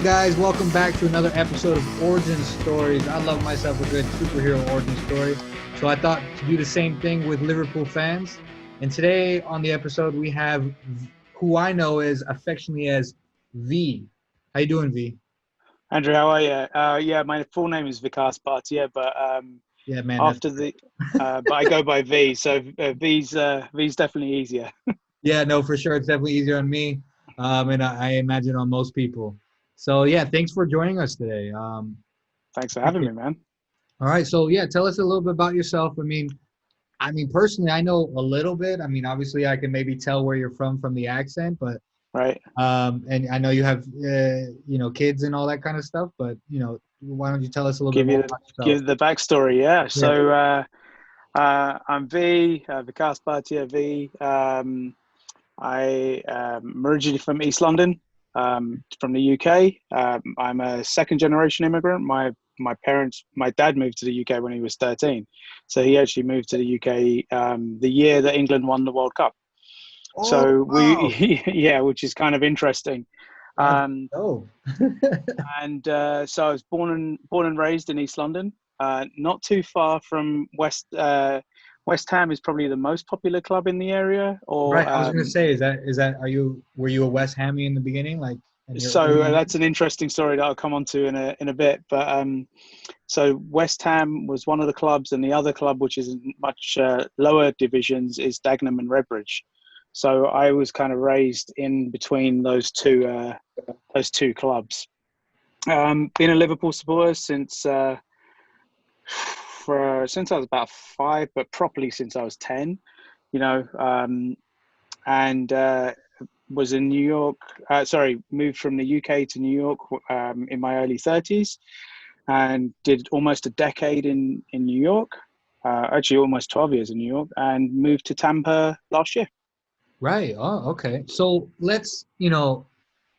Guys? Welcome back to another episode of Origin Stories. I love myself a good superhero origin story. So I thought to do the same thing with Liverpool fans. And today on the episode, we have who I know is affectionately as V. How you doing, V? Andrew, how are you? Yeah, my full name is Vikas Bhatia, but Yeah, man. after the, but I go by V, so V's definitely easier. Yeah, no, for sure. It's definitely easier on me, and I imagine on most people. So yeah, thanks for joining us today. Thanks for having Appreciate me, man. All right, so yeah, tell us a little bit about yourself. I mean, personally, I know a little bit. I mean, obviously, I can maybe tell where you're from the accent, but Right, and I know you have kids and all that kind of stuff. But why don't you tell us a little bit give more you about yourself? give the backstory. Yeah, Yeah. so I'm Vikas Bhatia. I originally from East London, from the UK. I'm a second generation immigrant. My dad moved to the UK when he was 13, so he actually moved to the UK the year that England won the World Cup. Oh, So wow, yeah, which is kind of interesting. that's Um, dope. so I was born and raised in East London, not too far from West Ham is probably the most popular club in the area, or Right. I was gonna say, is that were you a West Hammy in the beginning, like in your so early that's years? an interesting story that I'll come on to in a bit. But so West Ham was one of the clubs, and the other club, which is in much lower divisions, is Dagenham and Redbridge. So I was kind of raised in between those two clubs. Been a Liverpool supporter since I was about 5, but properly since I was 10. You know, and was in New York. Moved from the UK to New York in my early 30s, and did almost a decade in New York. Actually, almost 12 years in New York, and moved to Tampa last year. Right. Oh, okay. So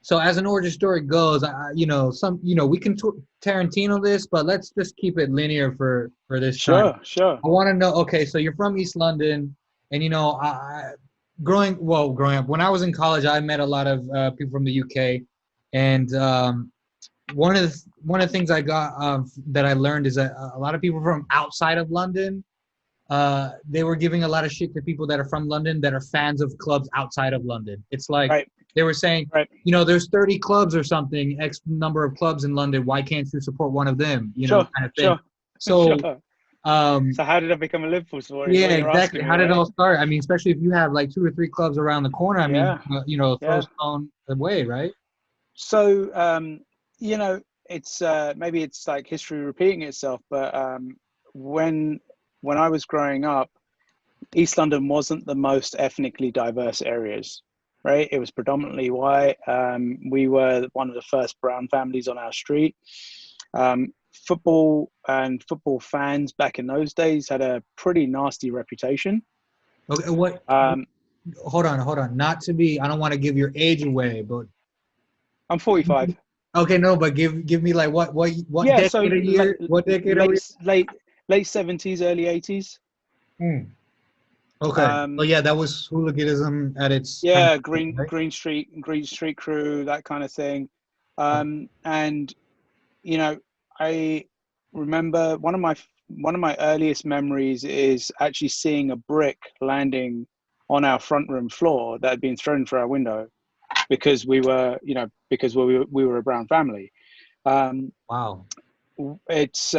so as an origin story goes, we can Tarantino this, but let's just keep it linear for this time. Sure, sure. I want to know. Okay, so you're from East London, and growing up when I was in college, I met a lot of people from the UK, and one of the things I got that I learned is that a lot of people from outside of London, they were giving a lot of shit to people that are from London that are fans of clubs outside of London. It's like Right, they were saying, right. there's 30 clubs or something, X number of clubs in London. Why can't you support one of them? Sure, Kind of thing. sure, So, sure. um, So how did I become a Liverpool supporter? Is yeah, what you're exactly. asking me, How did it right? all start? I mean, especially if you have like two or three clubs around the corner. I mean, Yeah, throw a yeah. stone away, right? So you know, it's maybe it's like history repeating itself, but when when I was growing up, East London wasn't the most ethnically diverse areas, right? It was predominantly white. We were one of the first brown families on our street. Football and football fans back in those days had a pretty nasty reputation. Okay, what? Um, Hold on. Not to be, I don't want to give your age away, but I'm 45. okay, no, but give me like what Yeah, so decade a year? What decade are we? late 70s, early 80s. Hmm. Okay. So Um, yeah, that was hooliganism at its height, yeah, Green right? Green Street Crew, that kind of thing. And you know, I remember one of my earliest memories is actually seeing a brick landing on our front room floor that had been thrown through our window because we were a brown family. Um, Wow. it's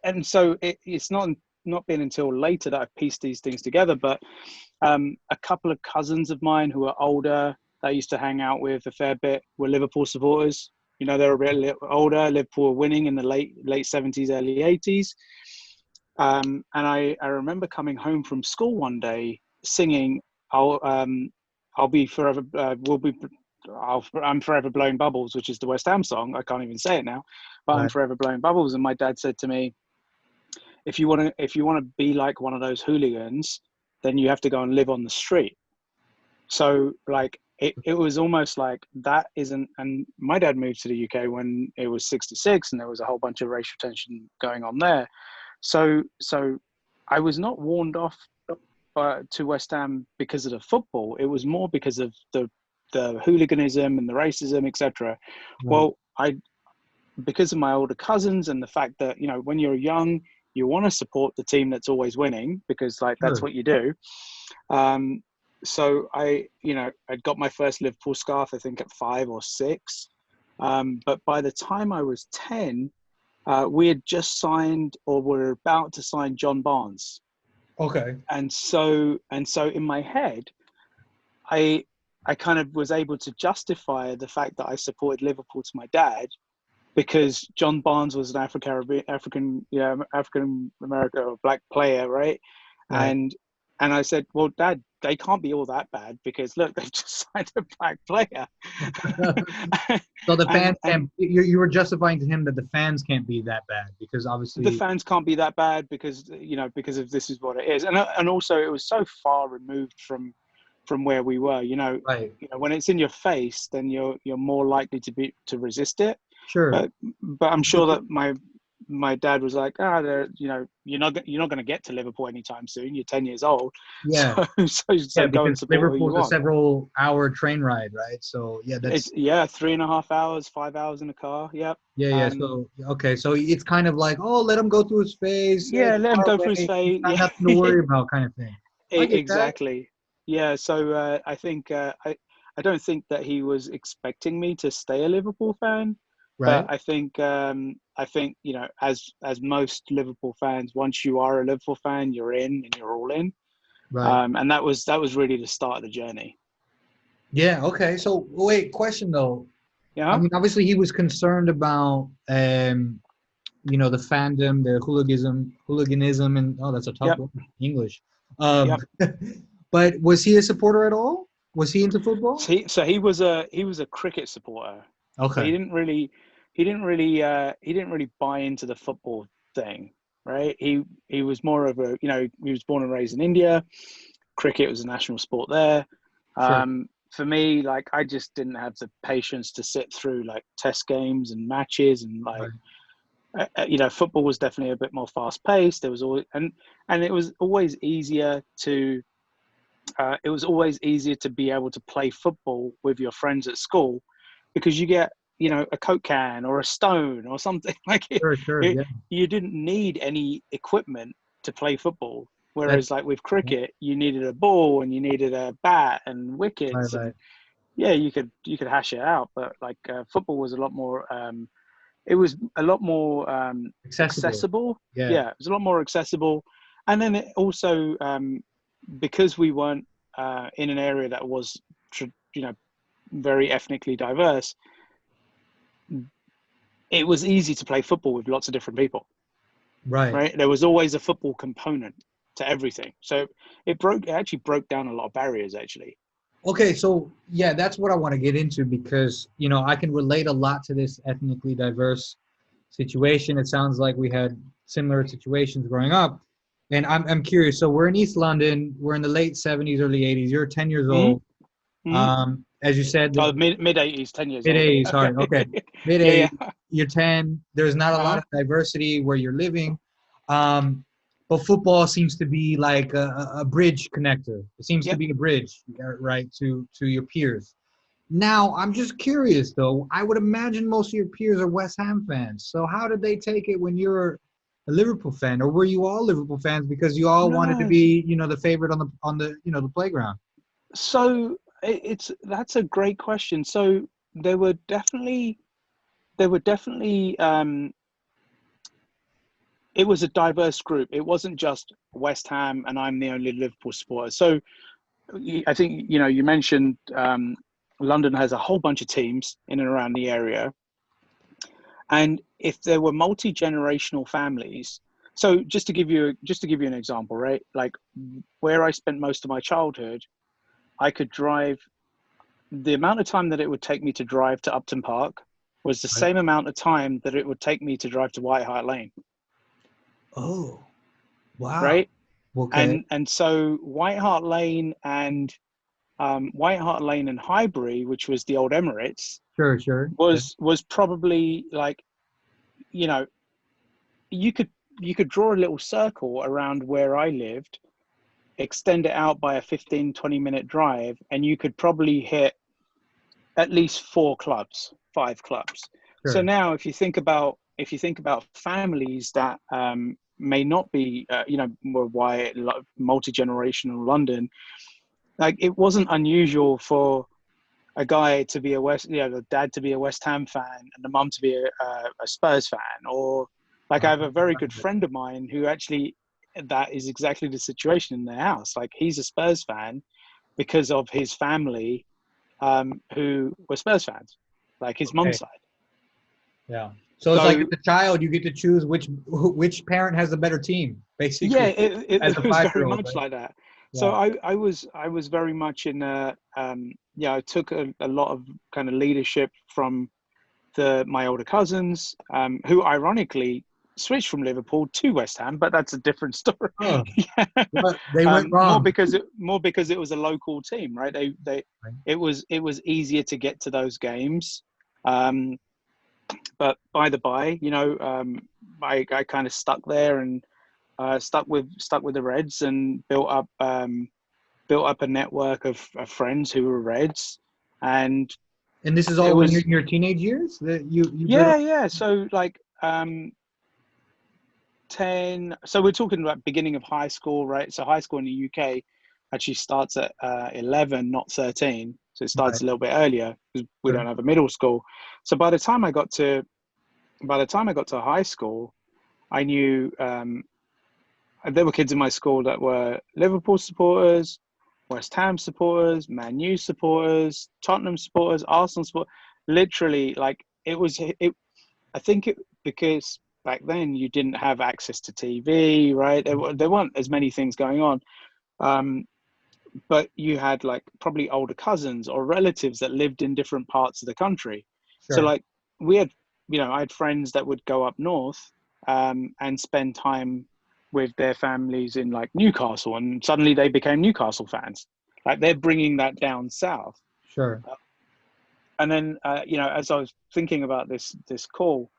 and so it's not been until later that I've pieced these things together. But a couple of cousins of mine who are older that I used to hang out with a fair bit were Liverpool supporters. They're a bit older. Liverpool were winning in the late 70s, early 80s. And I remember coming home from school one day singing, I'll be forever, we'll be, I'm forever blowing bubbles, which is the West Ham song. I can't even say it now, but I'm Right. forever blowing bubbles. And my dad said to me, if you want to be like one of those hooligans, then you have to go and live on the street. So like it was almost like that isn't. And my dad moved to the UK when it was 66, and there was a whole bunch of racial tension going on there. So I was not warned off to West Ham because of the football. It was more because of the the hooliganism and the racism, etc. Well, because of my older cousins and the fact that, when you're young, you want to support the team that's always winning, because like that's what you do. So I'd got my first Liverpool scarf, I think at 5 or 6. But by the time I was 10, we had just signed, or were about to sign, John Barnes. Okay. And so in my head, I kind of was able to justify the fact that I supported Liverpool to my dad, because John Barnes was an African American or black player, right? And I said, well, Dad, they can't be all that bad, because look, they've just signed a black player. So the fans can't. You were justifying to him that the fans can't be that bad, because obviously the fans can't be that bad because of this is what it is, and also it was so far removed from where we were. When it's in your face, then you're more likely to resist it. Sure. But I'm sure that my dad was like, you're not going to get to Liverpool anytime soon. You're 10 years old. Yeah. So go and support who you Liverpool's want. a several-hour train ride, right? So it's 3.5 hours, 5 hours in a car. Yep. Yeah. So it's kind of like, oh, let him go through his phase. Yeah, let him go through his phase. Got nothing to worry about, kind of thing. Exactly. Yeah. So I think I don't think that he was expecting me to stay a Liverpool fan. Right. But I think as most Liverpool fans, once you are a Liverpool fan, you're in and you're all in. Right. And that was really the start of the journey. Yeah. Okay. So wait, question though. Yeah. I mean, obviously he was concerned about the fandom, the hooliganism, and that's a tough word, English. But was he a supporter at all? Was he into football? So he was a cricket supporter. Okay. So he didn't really buy into the football thing, right? He was more of a, he was born and raised in India. Cricket was a national sport there. Sure. For me, like, I just didn't have the patience to sit through like test games and matches, and football was definitely a bit more fast paced. There was always, and it was always easier to be able to play football with your friends at school, because you get, a Coke can or a stone or something like it. Sure, yeah. You didn't need any equipment to play football. Whereas like with cricket, you needed a ball and you needed a bat and wickets. Right. And yeah, you could hash it out. But like football was a lot more, it was a lot more accessible. Yeah. It was a lot more accessible. And then it also, because we weren't in an area that was, very ethnically diverse, it was easy to play football with lots of different people. Right. There was always a football component to everything. So it actually broke down a lot of barriers, actually. Okay, so yeah, that's what I want to get into, because I can relate a lot to this ethnically diverse situation. It sounds like we had similar situations growing up, and I'm curious. So we're in East London. We're in the late 70s, early 80s. You're 10 years old. As you said, mid 80s, 10 years mid old. 80s. Sorry, okay, mid 80s. Yeah. You're 10. There's not a lot of diversity where you're living. But football seems to be like a bridge connector. It seems to be a bridge, right, to your peers. Now, I'm just curious, though. I would imagine most of your peers are West Ham fans. So how did they take it when you're a Liverpool fan? Or were you all Liverpool fans because you all wanted to be, the favorite on the the playground? So that's a great question. So there were definitely it was a diverse group. It wasn't just West Ham and I'm the only Liverpool supporter. So I think, you mentioned London has a whole bunch of teams in and around the area. And if there were multi-generational families, so just to give you an example, right? Like where I spent most of my childhood, I could drive, the amount of time that it would take me to drive to Upton Park was the same amount of time that it would take me to drive to White Hart Lane. Oh, wow. Right. Okay. And so White Hart Lane and Highbury, which was the old Emirates, Sure. was probably like, you could draw a little circle around where I lived, extend it out by a 15-20 minute drive, and you could probably hit at least 5 clubs. So Sure. now, if you think about families that may not be, why multi-generational London, like it wasn't unusual for a guy to be the dad to be a West Ham fan and the mum to be a Spurs fan, or like I have a very good friend of mine who actually that is exactly the situation in their house. Like he's a Spurs fan because of his family who were Spurs fans, like his mum's side. Yeah. So it's like as a child, you get to choose which parent has the better team, basically. Yeah, it as a was very 5-year-old, much right? like that. Yeah. So I was very much in I took a lot of kind of leadership from my older cousins, who ironically switched from Liverpool to West Ham, but that's a different story. Oh, but they went More wrong. because it was a local team, right? It was easier to get to those games. But by the by, I kind of stuck there and stuck with the Reds and built up a network of friends who were Reds, and And this is it all when you're was in your teenage years that you yeah. So like 10. So we're talking about beginning of high school, right? So high school in the UK actually starts at 11, not 13. So it starts Right. a little bit earlier because we Sure. don't have a middle school. So by the time I got to high school, I knew there were kids in my school that were Liverpool supporters, West Ham supporters, Man U supporters, Tottenham supporters, Arsenal supporters. Literally, like I think because back then you didn't have access to TV, right? There weren't as many things going on, but you had like probably older cousins or relatives that lived in different parts of the country. So Sure. like I had friends that would go up north and spend time with their families in like Newcastle, and suddenly they became Newcastle fans. Like they're bringing that down south. Sure. And then as I was thinking about this call,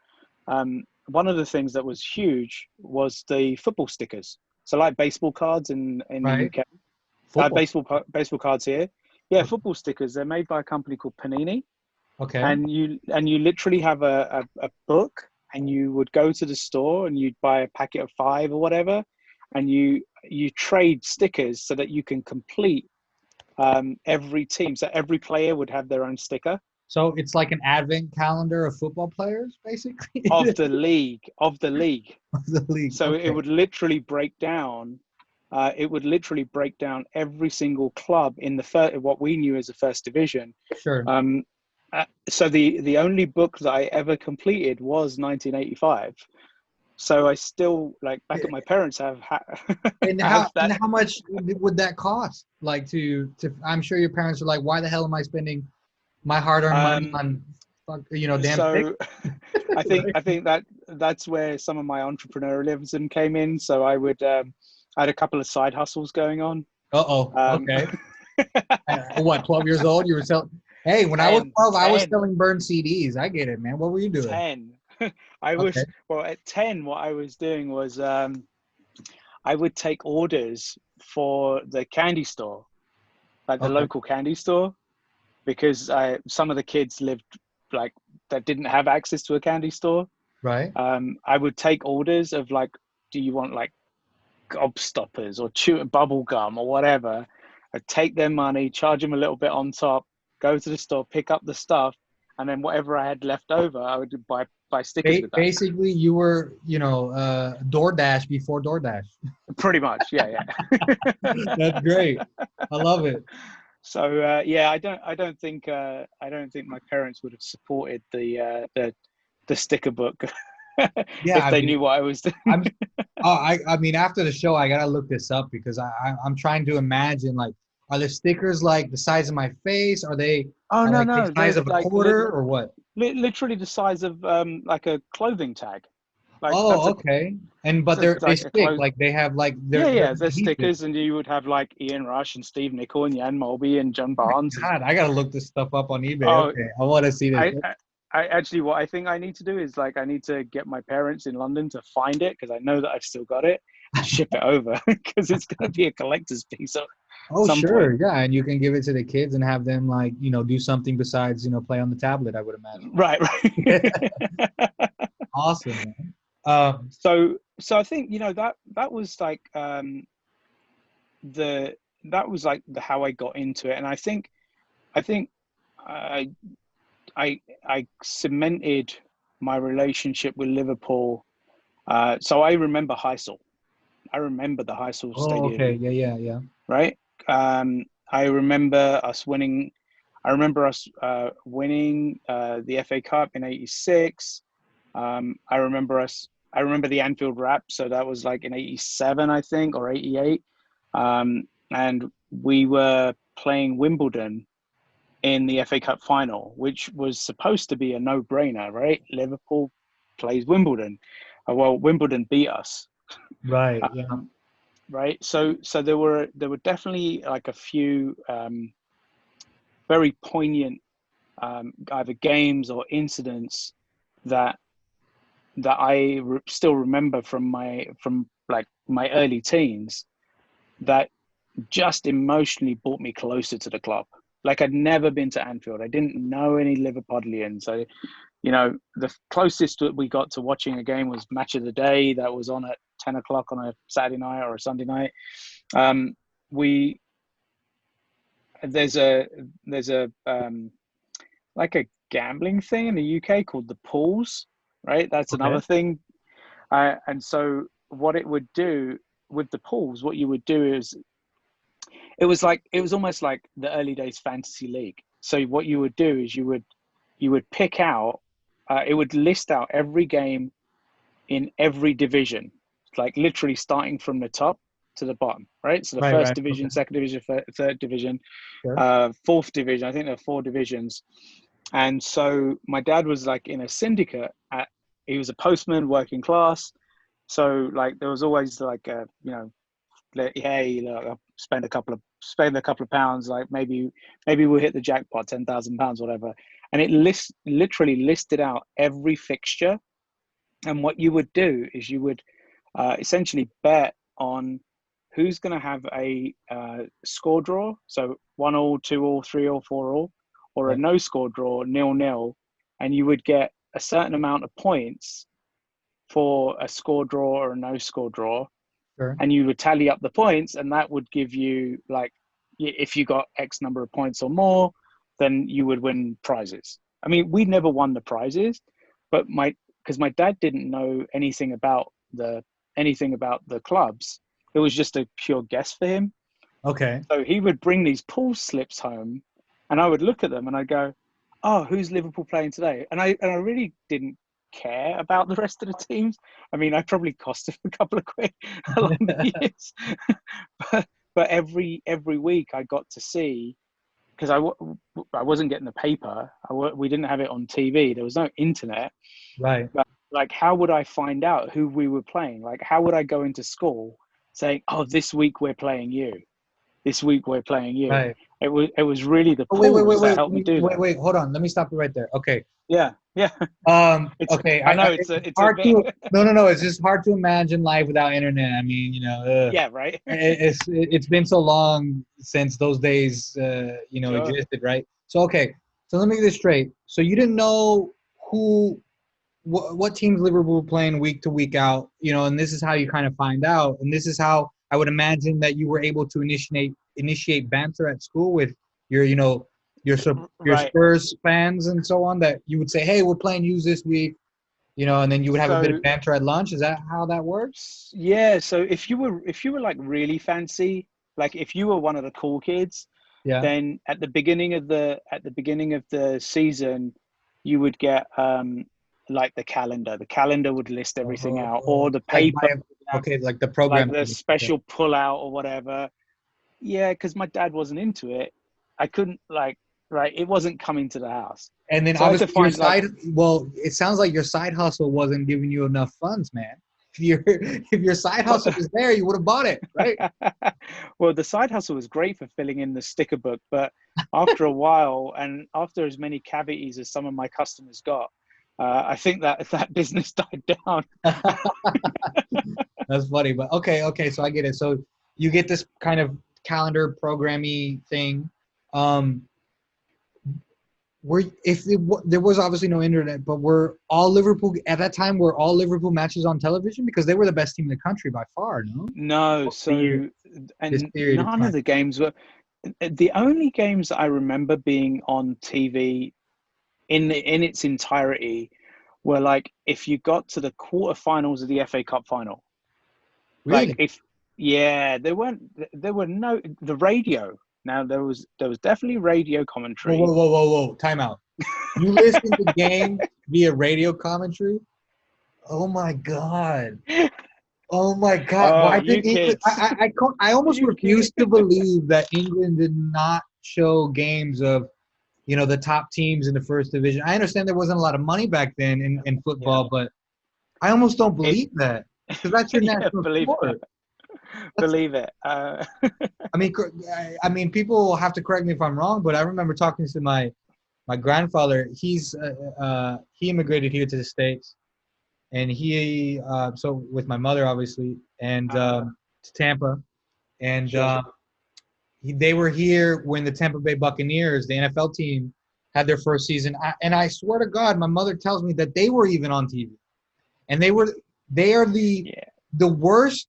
one of the things that was huge was the football stickers. So like baseball cards in the Right. UK, Football. baseball cards here. Yeah, Okay. football stickers. They're made by a company called Panini, Okay. and you literally have a book, and you would go to the store and you'd buy a packet of 5 or whatever, and you trade stickers so that you can complete every team. So every player would have their own sticker So it's like an advent calendar of football players, basically. of the league. Of the league. Of the league. So Okay. it would literally break down. Every single club in what we knew as the first division. Sure. So the only book that I ever completed was 1985. So I still like back at my parents' have And have that. how much would that cost? Like to I'm sure your parents are like, why the hell am I spending my hard-earned money on damn stick? So I think that's where some of my entrepreneurialism came in. So I had a couple of side hustles going on. Uh-oh. Um, Okay. What, 12 years old? You were selling. Hey, when I was 10, 12, I was 10. selling burned CDs. I get it, man. What were you doing? 10. Okay. At 10, what I was doing was I would take orders for the candy store, like the Okay. local candy store, because some of the kids lived like that didn't have access to a candy store. Right. I would take orders of like, do you want like gobstoppers or chew bubble gum or whatever? I'd take their money, charge them a little bit on top, go to the store, pick up the stuff, and then whatever I had left over, I would buy stickers with that. Basically, you were, DoorDash before DoorDash. Pretty much, yeah. That's great. I love it. So I don't think my parents would have supported the sticker book Yeah, if I they mean, knew what I was doing. I mean, after the show, I gotta look this up because I'm trying to imagine, like, are the stickers like the size of my face? Are they Oh are no, like the no, size they're of a like quarter or what? literally the size of like a clothing tag. Like that's Oh, okay. But they like a stick, clothes. like they have like they're Yeah. There's adhesive. stickers, and you would have like Ian Rush and Steve Nicol and Jan Molby and John Barnes. God, I gotta look this stuff up on eBay. Oh, Okay, I want to see this. I actually, what I think I need to do is like I need to get my parents in London to find it because I know that I've still got it and ship it over because it's going to be a collector's piece. Oh, some sure. point. Yeah. And you can give it to the kids and have them like, do something besides, play on the tablet, I would imagine. Right, right. Awesome, man. Um, So I think, that was like the that was like how I got into it. And I think I I cemented my relationship with Liverpool. So I remember Heysel. I remember the Heysel oh, okay. Stadium, Yeah, yeah, yeah. right? I remember us winning. I remember us winning the FA Cup in '86. I remember us. I remember the Anfield Wrap. So that was like in '87, I think, or '88. And we were playing Wimbledon in the FA Cup final, which was supposed to be a no-brainer, right? Liverpool plays Wimbledon. Well, Wimbledon beat us, Right. Yeah. right? So there were definitely like a few very poignant either games or incidents that still remember from like my early teens that just emotionally brought me closer to the club. Like I'd never been to Anfield. I didn't know any Liverpudlians. So, the closest that we got to watching a game was Match of the Day that was on at 10 o'clock on a Saturday night or a Sunday night. We there's a like a gambling thing in the UK called the pools, right? That's Okay. another thing. And so what it would do with the pools, what you would do is it was almost like the early days fantasy league. So what you would do is you would pick out, it would list out every game in every division, like literally starting from the top to the bottom, right? So the Right, first right. Okay. division, second division, third division, Sure. fourth division. I think there are four divisions. And so my dad was like in a syndicate he was a postman, working class. So like there was always like hey, look, I'll spend a couple of pounds, like maybe we'll hit the jackpot, £10,000, whatever. And it literally listed out every fixture. And what you would do is you would essentially bet on who's going to have a score draw, so 1-1, 2-1, 3-1, 4-1, or a Right. no score draw, 0-0, and you would get a certain amount of points for a score draw or a no score draw, Sure. and you would tally up the points, and that would give you like, if you got X number of points or more, then you would win prizes. I mean, we never won the prizes, but because my dad didn't know anything about the clubs, it was just a pure guess for him. Okay. So he would bring these pool slips home, and I would look at them and I go, "Oh, who's Liverpool playing today?" And I really didn't care about the rest of the teams. I mean, I probably cost him a couple of quid along the years, but every week I got to see, because I wasn't getting the paper. We didn't have it on TV. There was no internet. Right. But like, how would I find out who we were playing? Like, how would I go into school saying, "Oh, this week we're playing you. This week we're playing you." Right. It was really the Oh, wait, wait, pools wait, that wait, helped me do wait, that. wait. Hold on. Let me stop you right there. Okay. Yeah, yeah. Okay. I know It's it's a hard bit. to. No, no, no. It's just hard to imagine life without internet. I mean, Yeah, right. it's been so long since those days, Sure. existed, right? So okay. So let me get this straight. So you didn't know who, what teams Liverpool were playing week to week out, and this is how you kind of find out, and this is how I would imagine that you were able to initiate banter at school with your, your Right. Spurs fans and so on. That you would say, "Hey, we're playing you this week," and then you would have a bit of So banter at lunch. Is that how that works? yeah, so if you were like really fancy, like if you were one of the cool kids, Yeah. then at the beginning of the season, you would get like the calendar. The calendar would list everything out, Oh, or the like paper my would have okay, like the like program. the Okay. special pull out or whatever. Yeah, because my dad wasn't into it. I couldn't like, right. It wasn't coming to the house, And then so I had to obviously your find like. side. Well, it sounds like your side hustle wasn't giving you enough funds, man. If your side hustle was there, you would have bought it, right? Well, the side hustle was great for filling in the sticker book, but after a while, and after as many cavities as some of my customers got, I think that business died down. That's funny, but okay, okay. So I get it. So you get this kind of calendar programmy thing. There was obviously no internet, but were all Liverpool at that time? Were all Liverpool matches on television because they were the best team in the country by far? No, No, this and period of none of time. the games were. The only games that I remember being on TV in its entirety were like if you got to the quarterfinals of the FA Cup final. Like Really? yeah, there were no the radio. Now there was definitely radio Whoa, commentary. whoa, whoa, whoa, whoa! Time out. You listen to games via radio commentary? Oh my god! Oh my God! Oh, Why you did England? kids. I almost You kids. refuse to believe that England did not show games of, the top teams in the first division. I understand there wasn't a lot of money back then in Yeah. football, but I almost don't It, believe that because that's your yeah, national believe it. sport. That's, Believe it. I mean, people have to correct me if I'm wrong, but I remember talking to my grandfather. He immigrated here to the States, and so with my mother obviously, and to Tampa, and Sure. they were here when the Tampa Bay Buccaneers, the NFL team, had their first season. And I swear to God, my mother tells me that they were even on TV, and they are Yeah. the worst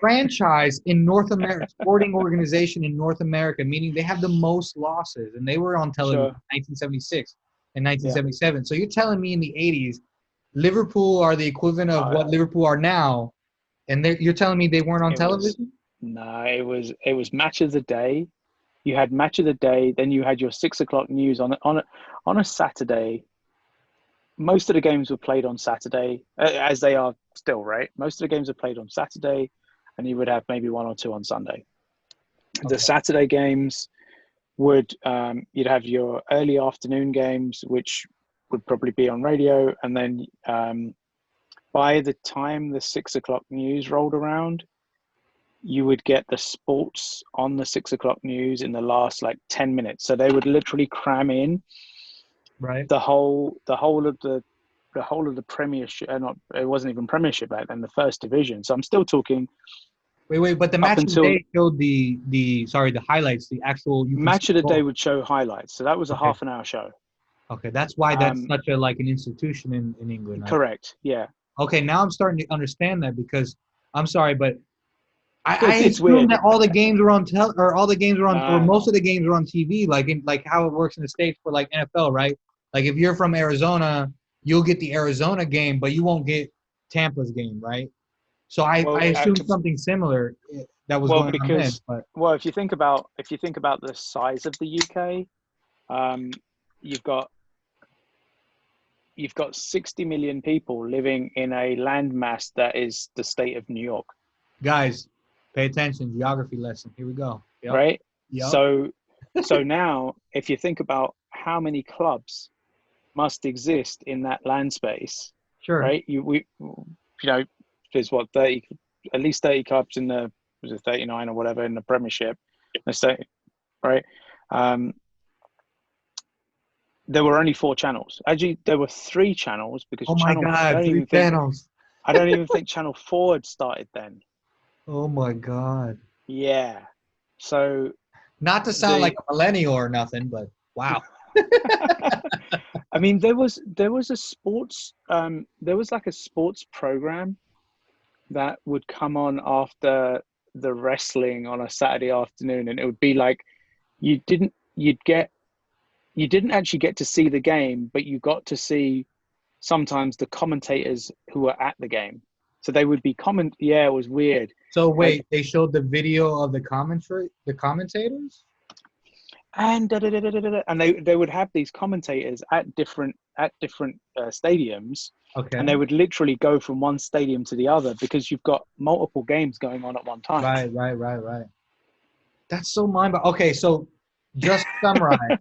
franchise in North America, sporting organization in North America, meaning they have the most losses, and they were on television Sure. in 1976 and Yeah. 1977. So you're telling me in the 80s, Liverpool are the equivalent of what Liverpool are now, and you're telling me they weren't on It was television? no, it was match of the day. You had match of the day, then you had your 6 o'clock news on a Saturday. Most of the games were played on Saturday, as they are still, right? Most of the games are played on Saturday, and you would have maybe one or two on Sunday. The Okay. Saturday games would you'd have your early afternoon games, which would probably be on radio, and then by the time the 6 o'clock news rolled around, you would get the sports on the 6 o'clock news in the last like 10 minutes. So they would literally cram in Right. the whole of the Premiership. Not it wasn't even Premiership back then, the First Division. So I'm still talking Wait, but the up match of the until day showed the highlights, the actual you can see match of the day goal. would show highlights. So that was a Okay. half an hour show. Okay, that's why that's such a like an institution in England. Correct. Yeah. Okay, now I'm starting to understand that because I'm sorry, but I It's assumed weird. that all the games were on or all the games were on, or No. most of the games were on TV, like how it works in the States for like NFL, right? Like if you're from Arizona, you'll get the Arizona game, but you won't get Tampa's game, right? So I Well, assumed something similar that was going on then, because but if you think about the size of the UK, um, you've got 60 million people living in a landmass that is the state of New York, guys, pay attention. Geography lesson. Here we go. Yep. right? Yep. So now, if you think about how many clubs must exist in that land space, Sure. right? There's what 30, at least 30 clubs in the, was it 39 or whatever in the Premiership, let's say, right? There were only 4 channels. Actually, there were 3 channels because Oh my God, 3 channels. I don't even think Channel 4 had started then. Oh my God. Yeah. So Not to sound like a millennial or nothing, but wow. I mean, there was a sports there was like a sports program that would come on after the wrestling on a Saturday afternoon, and it would be like you didn't actually get to see the game, but you got to see sometimes the commentators who were at the game. So they would be yeah, it was weird. So wait, Like, they showed the video of the commentators? and and they would have these commentators at different stadiums, Okay. and they would literally go from one stadium to the other because you've got multiple games going on at one time. Right. That's so mind-boggling. Okay, so just to summarize,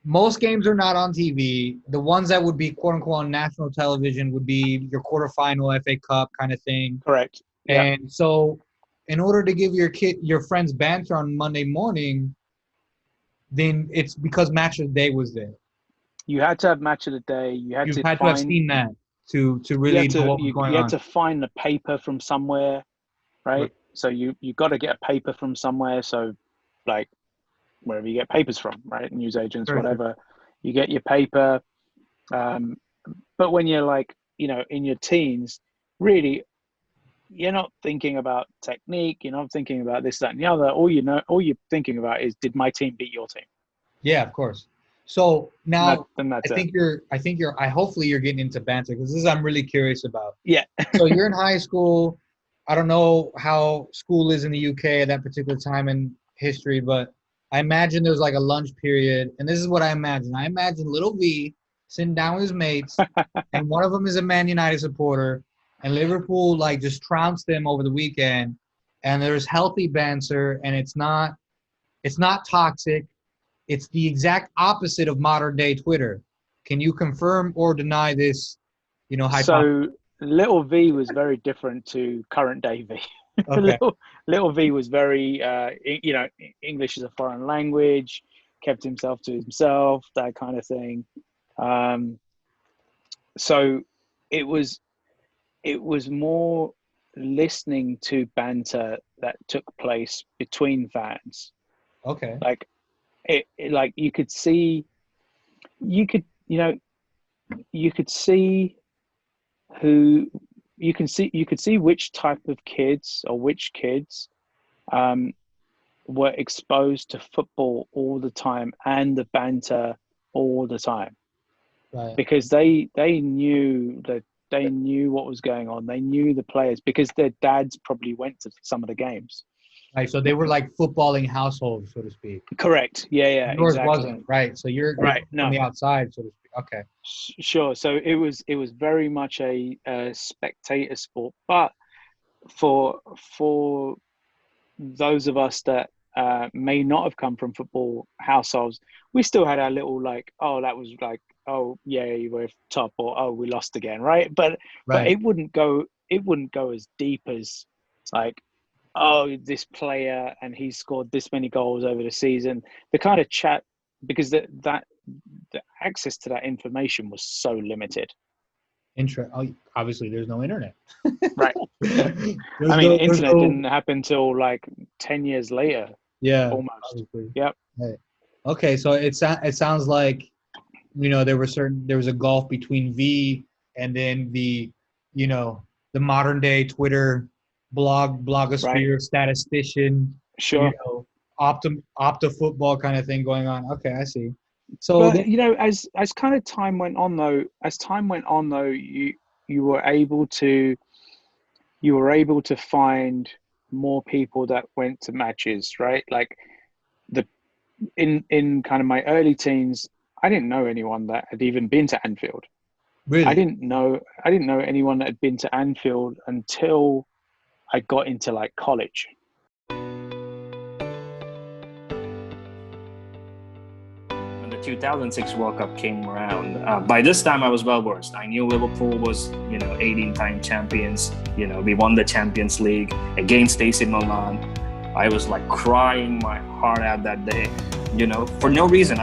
most games are not on TV. The ones that would be quote unquote on national television would be your quarterfinal FA Cup kind of thing. Correct. Yeah. And so in order to give your friends banter on Monday morning, then it's because match of the day was there. You had to have match of the day. You had to have seen that to really know what was going on. You had to find the paper from somewhere, right? so you got to get a paper from somewhere. So like wherever you get papers from, right? News agents, whatever, you get your paper. But when you're like, in your teens, really, you're not thinking about technique. You're not thinking about this, that, and the other. All you're thinking about is, did my team beat your team? Yeah, of course. So now hopefully you're getting into banter, because this is I'm really curious about. Yeah. So you're in high school. I don't know how school is in the UK at that particular time in history, but I imagine there's like a lunch period. And this is what I imagine. I imagine little V sitting down with his mates, and one of them is a Man United supporter, and Liverpool like just trounced them over the weekend. And there's healthy banter, and it's not toxic. It's the exact opposite of modern day Twitter. Can you confirm or deny this? So little V was very different to current day V. Okay. little V was very, English is a foreign language, kept himself to himself, that kind of thing. So it was more listening to banter that took place between fans. Okay. Like like you could see which type of kids or which kids were exposed to football all the time and the banter all the time. Right. Because they knew what was going on. They knew the players because their dads probably went to some of the games. Right. So they were like footballing households, so to speak. Correct. Yeah. Yours exactly. wasn't, right? So you're right. from the outside, so to speak. Okay. Sure. So it was very much a spectator sport, but for those of us that may not have come from football households, we still had our little like, oh, that was like, oh yeah, you were top, or oh, we lost again, right? But it wouldn't go as deep as like, oh, this player and he scored this many goals over the season. The kind of chat, because the access to that information was so limited. Obviously, there's no internet. Right. Internet didn't happen till like 10 years later. Yeah. Almost. Obviously. Yep. Right. Okay, so it sounds like, there was a gulf between V and then the modern day Twitter blogosphere, right. Statistician, sure, opta football kind of thing going on. Okay, I see. So, but as kind of time went on though, you were able to find more people that went to matches, right? Like in kind of my early teens, I didn't know anyone that had even been to Anfield. Really? I didn't know anyone that had been to Anfield until I got into like college. When the 2006 World Cup came around, by this time I was well versed. I knew Liverpool was, 18-time champions. We won the Champions League against AC Milan. I was like crying my heart out that day, for no reason.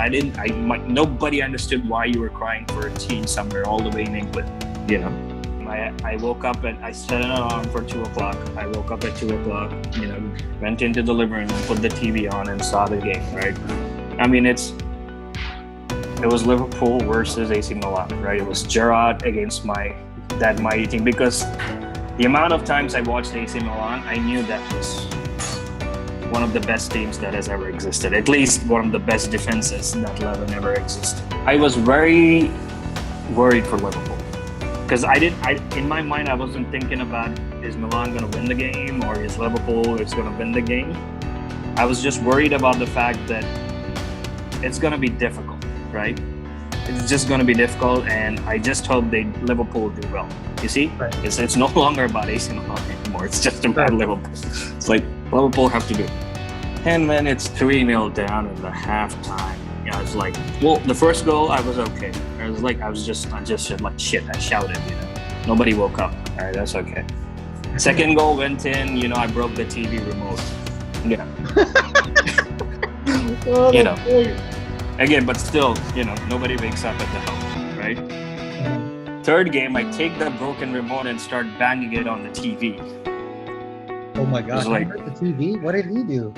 Nobody understood why you were crying for a team somewhere all the way in England, I woke up and I set an alarm for 2:00. I woke up at 2:00, went into the living room, put the TV on and saw the game, right? It was Liverpool versus AC Milan, right? It was Gerrard against that mighty team, because the amount of times I watched AC Milan, I knew that was one of the best teams that has ever existed. At least one of the best defenses that have ever existed. I was very worried for Liverpool, because in my mind, I wasn't thinking about, is Milan going to win the game or is Liverpool going to win the game? I was just worried about the fact that it's going to be difficult, right? It's just going to be difficult, and I just hope Liverpool do well. You see, right. It's no longer about AC Milan anymore. It's just about Liverpool. It's like Liverpool have to do. And when it's 3-0 down in the halftime, I was like, well, the first goal I was okay. I just like shit. I shouted, Nobody woke up. All right, that's okay. Second goal went in. I broke the TV remote. Yeah. Again, but still, nobody wakes up at the helm, right? Third game, I take the broken remote and start banging it on the TV. Oh my It was gosh! like, He hurt the TV. What did he do?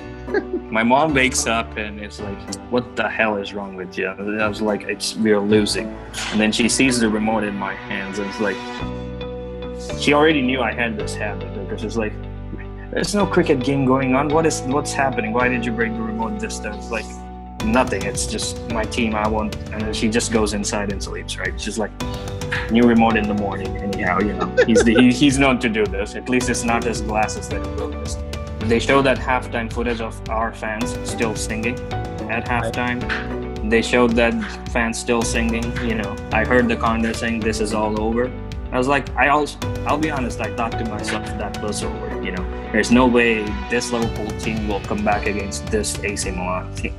my mom wakes up and it's like, what the hell is wrong with you? And I was like, we're losing. And then she sees the remote in my hands and it's like, she already knew I had this habit because it's like, there's no cricket game going on. What's happening? Why did you break the remote this time? It's like, nothing. It's just my team. I want, and then she just goes inside and sleeps, right? She's like, new remote in the morning. Anyhow, he's known to do this. At least it's not his glasses that he broke this. They show that halftime footage of our fans still singing at halftime. They showed that fans still singing. I heard the conda saying, "This is all over." I was like, I'll be honest. I thought to myself that was over. There's no way this Liverpool team will come back against this AC Milan team.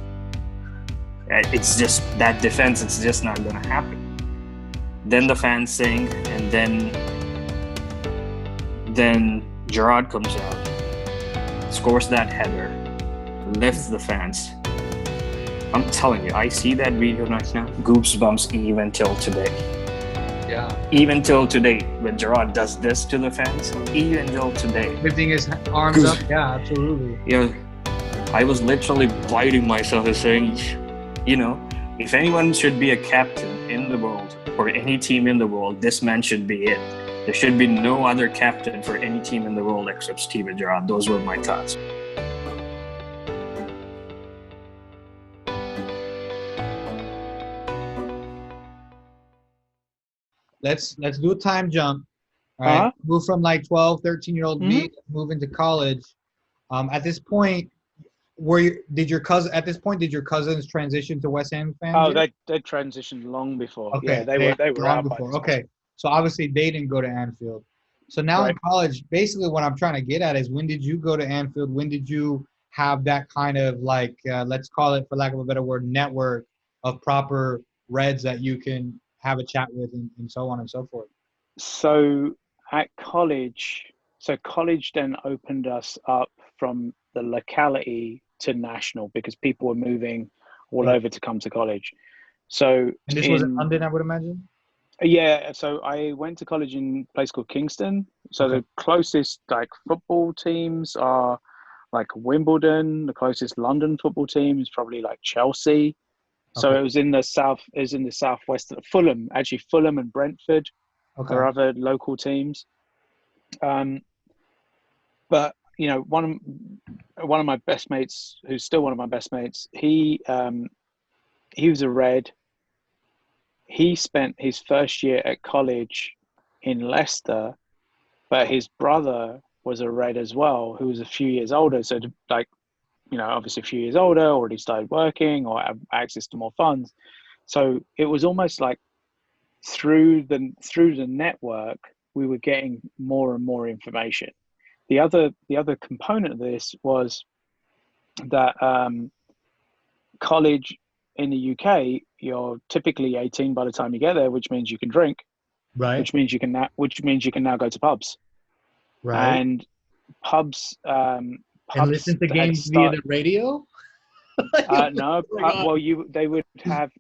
It's just that defense. It's just not going to happen. Then the fans sing, and then Gerrard comes out, scores that header, lifts the fans. I'm telling you, I see that video right now, goosebumps even till today. Yeah. Even till today, when Gerrard does this to the fans, even till today. Lifting his arms up. Yeah, absolutely. I was literally biting myself and saying, if anyone should be a captain in the world, for any team in the world, this man should be it. There should be no other captain for any team in the world except Steven Gerrard. Those were my thoughts. Let's do a time jump. All right. Uh-huh. Move from like 12, 13-year-old me, move into college. At this point, did your cousins transition to West Ham fans? Oh, they transitioned long before. Okay. Yeah, they were long out before. by Okay. So obviously they didn't go to Anfield. So now in college, basically what I'm trying to get at is, when did you go to Anfield? When did you have that kind of like, let's call it, for lack of a better word, network of proper Reds that you can have a chat with and so on and so forth? So at college, then opened us up from the locality to national, because people were moving all over to come to college. So and this was in London, I would imagine? Yeah, so I went to college in a place called Kingston. So the closest like football teams are like Wimbledon. The closest London football team is probably like Chelsea. So it was in the south. It was in the southwest. Fulham and Brentford are other local teams. But one of my best mates, who's still one of my best mates, he was a Red. He spent his first year at college in Leicester, but his brother was a Red as well, who was a few years older. So obviously a few years older, already started working or have access to more funds. So it was almost like through the network, we were getting more and more information. The other component of this was that college in the UK, you're typically 18 by the time you get there, which means you can drink, right? Which means you can now go to pubs, right? And pubs and listen to games via the radio. No, well, they would have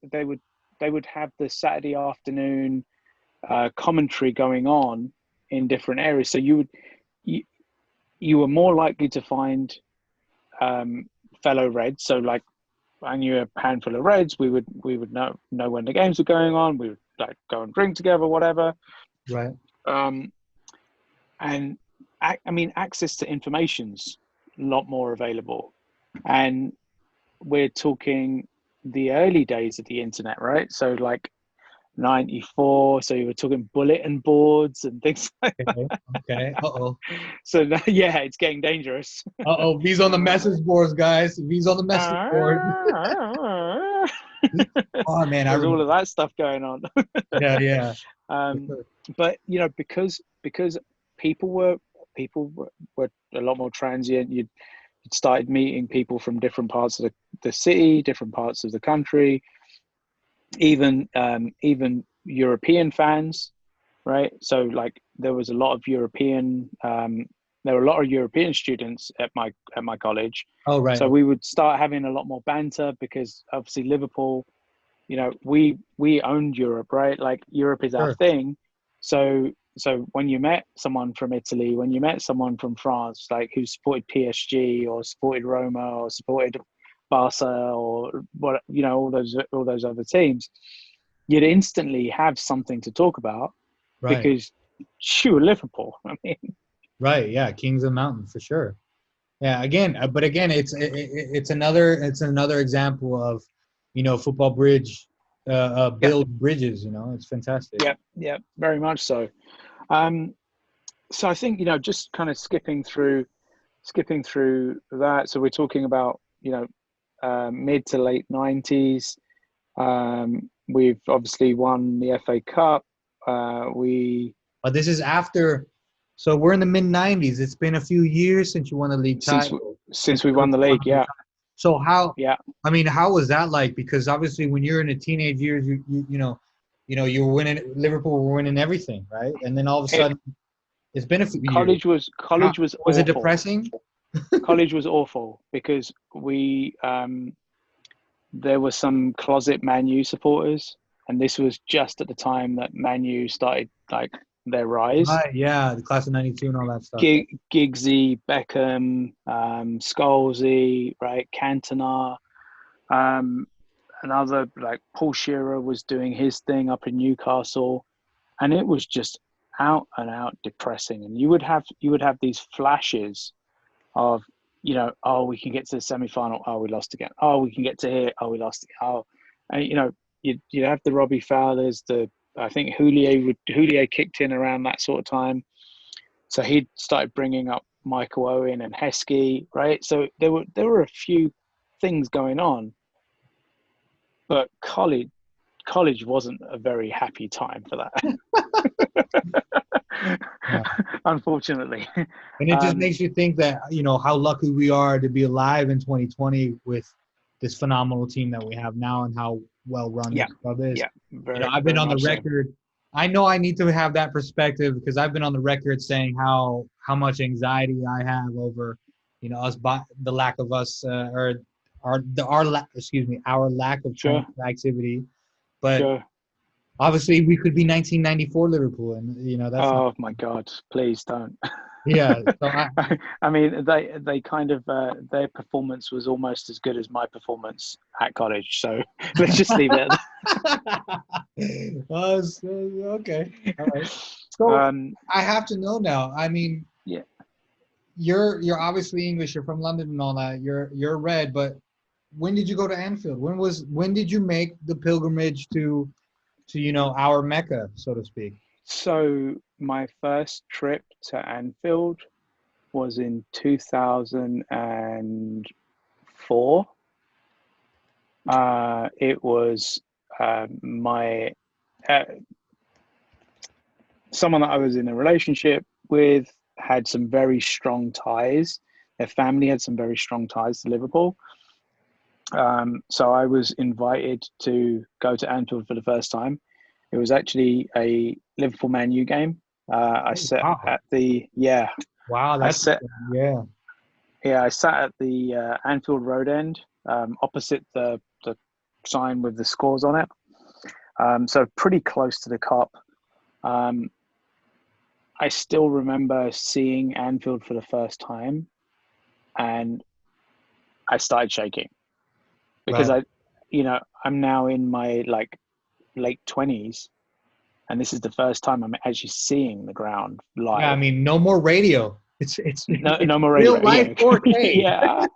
the Saturday afternoon commentary going on in different areas. So you were more likely to find fellow Reds. So like, I knew a handful of Reds. We would know when the games were going on. We would like go and drink together, whatever. Right. And I mean, access to information's a lot more available. And we're talking the early days of the internet, right? So like 94. So you were talking bulletin boards and things like that. Okay. So now, yeah, it's getting dangerous. V's on the message boards, guys. V's on the message board. Oh man, there's all of that stuff going on. Yeah. But because people were a lot more transient. You'd started meeting people from different parts of the city, different parts of the country, even European fans, right? So like there were a lot of European students at my college. Oh right. So we would start having a lot more banter, because obviously Liverpool, we owned Europe, right? Like Europe is our thing. So so when you met someone from Italy, when you met someone from France, like who supported PSG or supported Roma or supported Barca or what, you know, all those other teams, you'd instantly have something to talk about Right. because you were Liverpool. I mean, Right. Yeah. Kings of the Mountain for sure. Yeah. Again, but again, it's another example of, you know, football bridge, build bridges. You know, it's fantastic. yeah, very much so. So I think, you know, just kind of skipping through that. So we're talking about, you know, mid to late 90s. We've obviously won the FA Cup. But this is after, so we're in the mid 90s. It's been a few years since you won the league title. Since we won the league, yeah. So how? Yeah. I mean, how was that like? Because obviously, when you're in the teenage years, you know, you were winning. Liverpool were winning everything, right? And then all of a sudden, it's been a few years. College was it depressing? College was awful because there were some closet Man U supporters, and this was just at the time that Man U started like their rise. Right, yeah, the class of '92 and all that stuff. Giggsy, Beckham, Scholesy, right, Cantona, another like Paul Shearer was doing his thing up in Newcastle, and it was just out and out depressing. And you would have these flashes of, you know, oh, we can get to the semi-final, oh, we lost again, oh, we can get to here, oh, we lost again, oh, and you know, you have the Robbie Fowlers, I think Houllier kicked in around that sort of time, so he started bringing up Michael Owen and Heskey, right? So there were a few things going on, but college wasn't a very happy time for that. Yeah. Unfortunately. And it just makes you think that, you know, how lucky we are to be alive in 2020 with this phenomenal team that we have now and how well run this club is. Yeah, you know, I've been on the record. So. I know I need to have that perspective because I've been on the record saying how much anxiety I have over, you know, the lack of us our lack of activity. But obviously, we could be 1994 Liverpool, and you know that's. Oh my God! Please don't. Yeah. So I mean, they kind of their performance was almost as good as my performance at college. So let's just leave it. Okay. All right. So I have to know now. I mean, yeah. You're obviously English. You're from London and all that. You're red, but when did you go to Anfield? When did you make the pilgrimage to you know, our Mecca, so to speak? So my first trip to Anfield was in 2004. It was someone that I was in a relationship with had some very strong ties. Their family had some very strong ties to Liverpool. So I was invited to go to Anfield for the first time. It was actually a Liverpool Man U game. I sat at the Wow, that's I sat at the Anfield Road end, opposite the sign with the scores on it. So pretty close to the Kop. I still remember seeing Anfield for the first time, and I started shaking. Because I'm now in my like late 20s, and this is the first time I'm actually seeing the ground live. Yeah, I mean, no more radio. It's no more radio. Real life 4K. Yeah,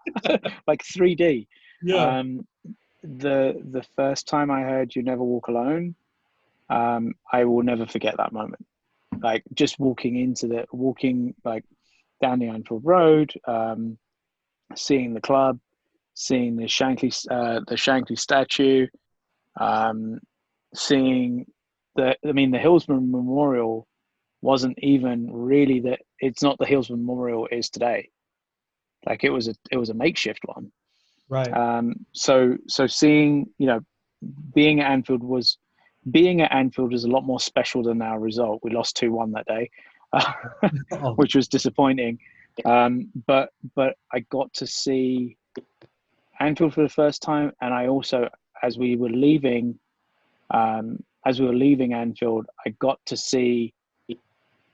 like 3D. Yeah. The first time I heard "You Never Walk Alone," I will never forget that moment. Like just walking like down the Anfield Road, seeing the club. Seeing the Shankly statue, seeing the Hillsborough Memorial wasn't even really it's not the Hillsborough Memorial is today. Like it was a makeshift one. Right. So seeing, you know, being at Anfield was a lot more special than our result. We lost 2-1 that day, which was disappointing. But I got to see Anfield for the first time, and I also, as we were leaving Anfield, I got to see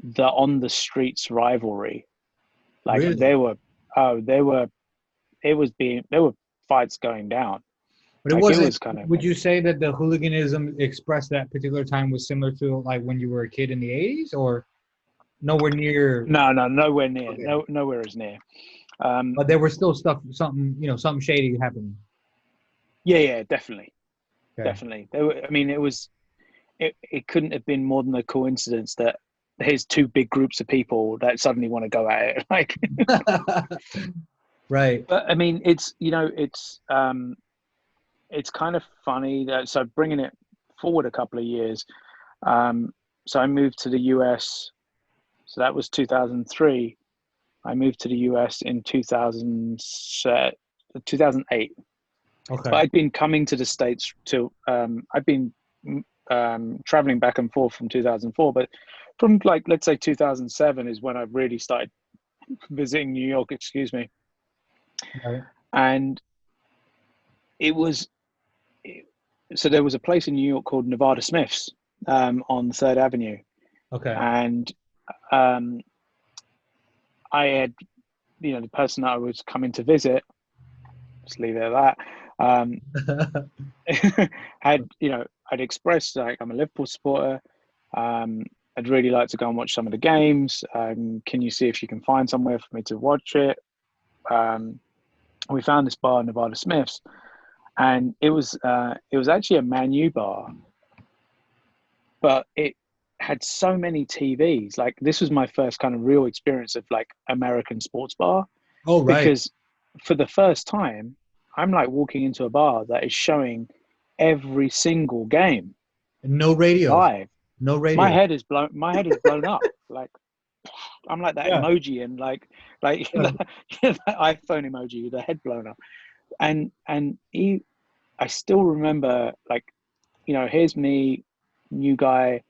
the on the streets rivalry. Like Really? there were fights going down. But it Like it wasn't. was kind of. Would you say that the hooliganism expressed that particular time was similar to like when you were a kid in the '80s, or nowhere near? No, nowhere near. Okay. No, nowhere as near. But there was still something shady happening. Yeah, definitely, Okay. definitely. I mean, it couldn't have been more than a coincidence that here's two big groups of people that suddenly want to go at it. Like, Right. but I mean, it's kind of funny that, so bringing it forward a couple of years. So I moved to the US. So that was 2003. I moved to the US in 2008. Okay. But I'd been coming to the States I'd been traveling back and forth from 2004. But from like, let's say 2007 is when I really started visiting New York, excuse me. Right. And so there was a place in New York called Nevada Smith's on 3rd Avenue. Okay. And I had, the person that I was coming to visit, just leave it at that, I'd expressed, like, I'm a Liverpool supporter. I'd really like to go and watch some of the games. Can you see if you can find somewhere for me to watch it? We found this bar, Nevada Smith's, and it was actually a Man U bar, but it had so many TVs. Like, this was my first kind of real experience of like American sports bar. Oh, right. Because for the first time, I'm like walking into a bar that is showing every single game. No radio. Live. No radio. My head is blown up. Like, I'm like that emoji and like that iPhone emoji with the head blown up. And I still remember, like, here's me, new guy,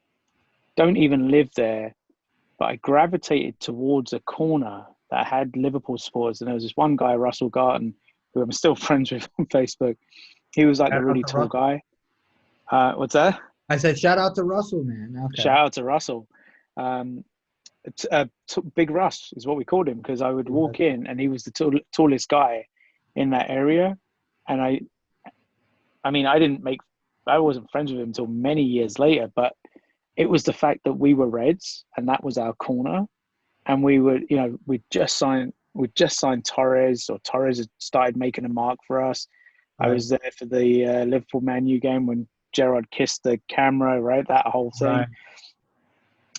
don't even live there, but I gravitated towards a corner that had Liverpool supporters, and there was this one guy, Russell Garton, who I'm still friends with on Facebook. He was like the really tall guy. What's that? I said, shout out to Russell, man. Okay. Shout out to Russell. Big Russ is what we called him, because I would walk in and he was the tallest guy in that area. And I wasn't friends with him until many years later, but it was the fact that we were Reds and that was our corner. And we were, we'd just signed Torres, or Torres had started making a mark for us. Right. I was there for the Liverpool Man U game when Gerrard kissed the camera, right? That whole thing.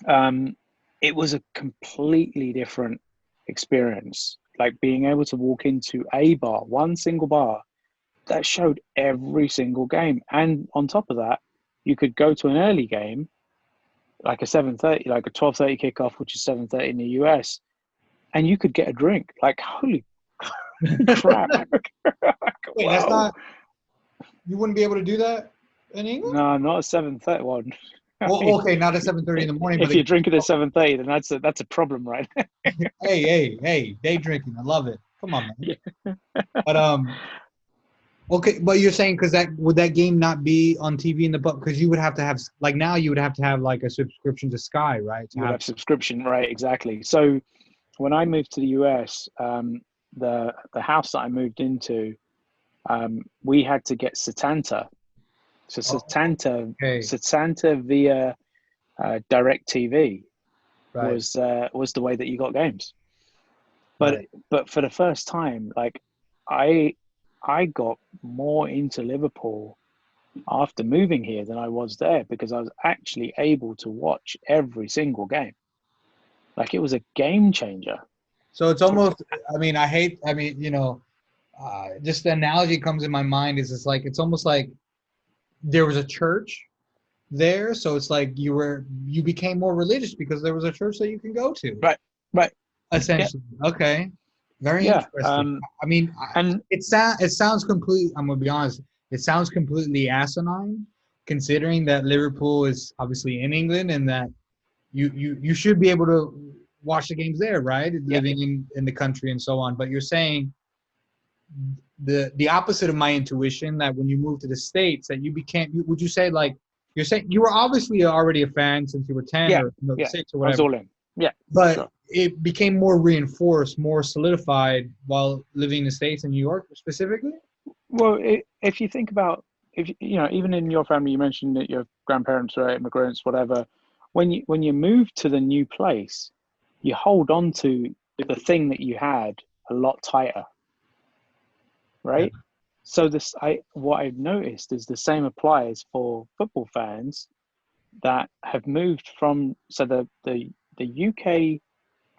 Right. It was a completely different experience. Like, being able to walk into a bar, one single bar, that showed every single game. And on top of that, you could go to an early game, like a 7:30, like a 12:30 kickoff, which is 7:30 in the US, and you could get a drink. Like, holy crap. Wait, that's not, you wouldn't be able to do that in England? No, not a 7:30 one. Well, okay, not at 7:30 in the morning. If you're drinking at 7:30, then that's a problem, right? Hey, day drinking. I love it. Come on, man. Yeah. But okay, but you're saying would that game not be on TV in the book? Because you would have to have, like, now you would have to have like a subscription to Sky, right? You would have subscription, right? Exactly. So when I moved to the US, the house that I moved into, we had to get Setanta. So Setanta via DirecTV was the way that you got games. But for the first time, like, I got more into Liverpool after moving here than I was there, because I was actually able to watch every single game. Like, it was a game changer. So it's almost, just the analogy comes in my mind is it's almost like there was a church there. So it's like you became more religious because there was a church that you can go to. Right. Essentially. Yeah. Okay. Very interesting. And it sounds completely, I'm going to be honest, it sounds completely asinine, considering that Liverpool is obviously in England and that you should be able to watch the games there, right? Yeah. Living in the country and so on. But you're saying the opposite of my intuition, that when you moved to the States, that would you say, like, you're saying you were obviously already a fan since you were 10 or 6 or whatever. I was all in. Yeah, but sure. it became more reinforced, more solidified while living in the States and New York specifically. Well, if you think about, if you know, even in your family, you mentioned that your grandparents were immigrants, whatever. When you move to the new place, you hold on to the thing that you had a lot tighter, right? Yeah. So what I've noticed is the same applies for football fans that have moved from, so the UK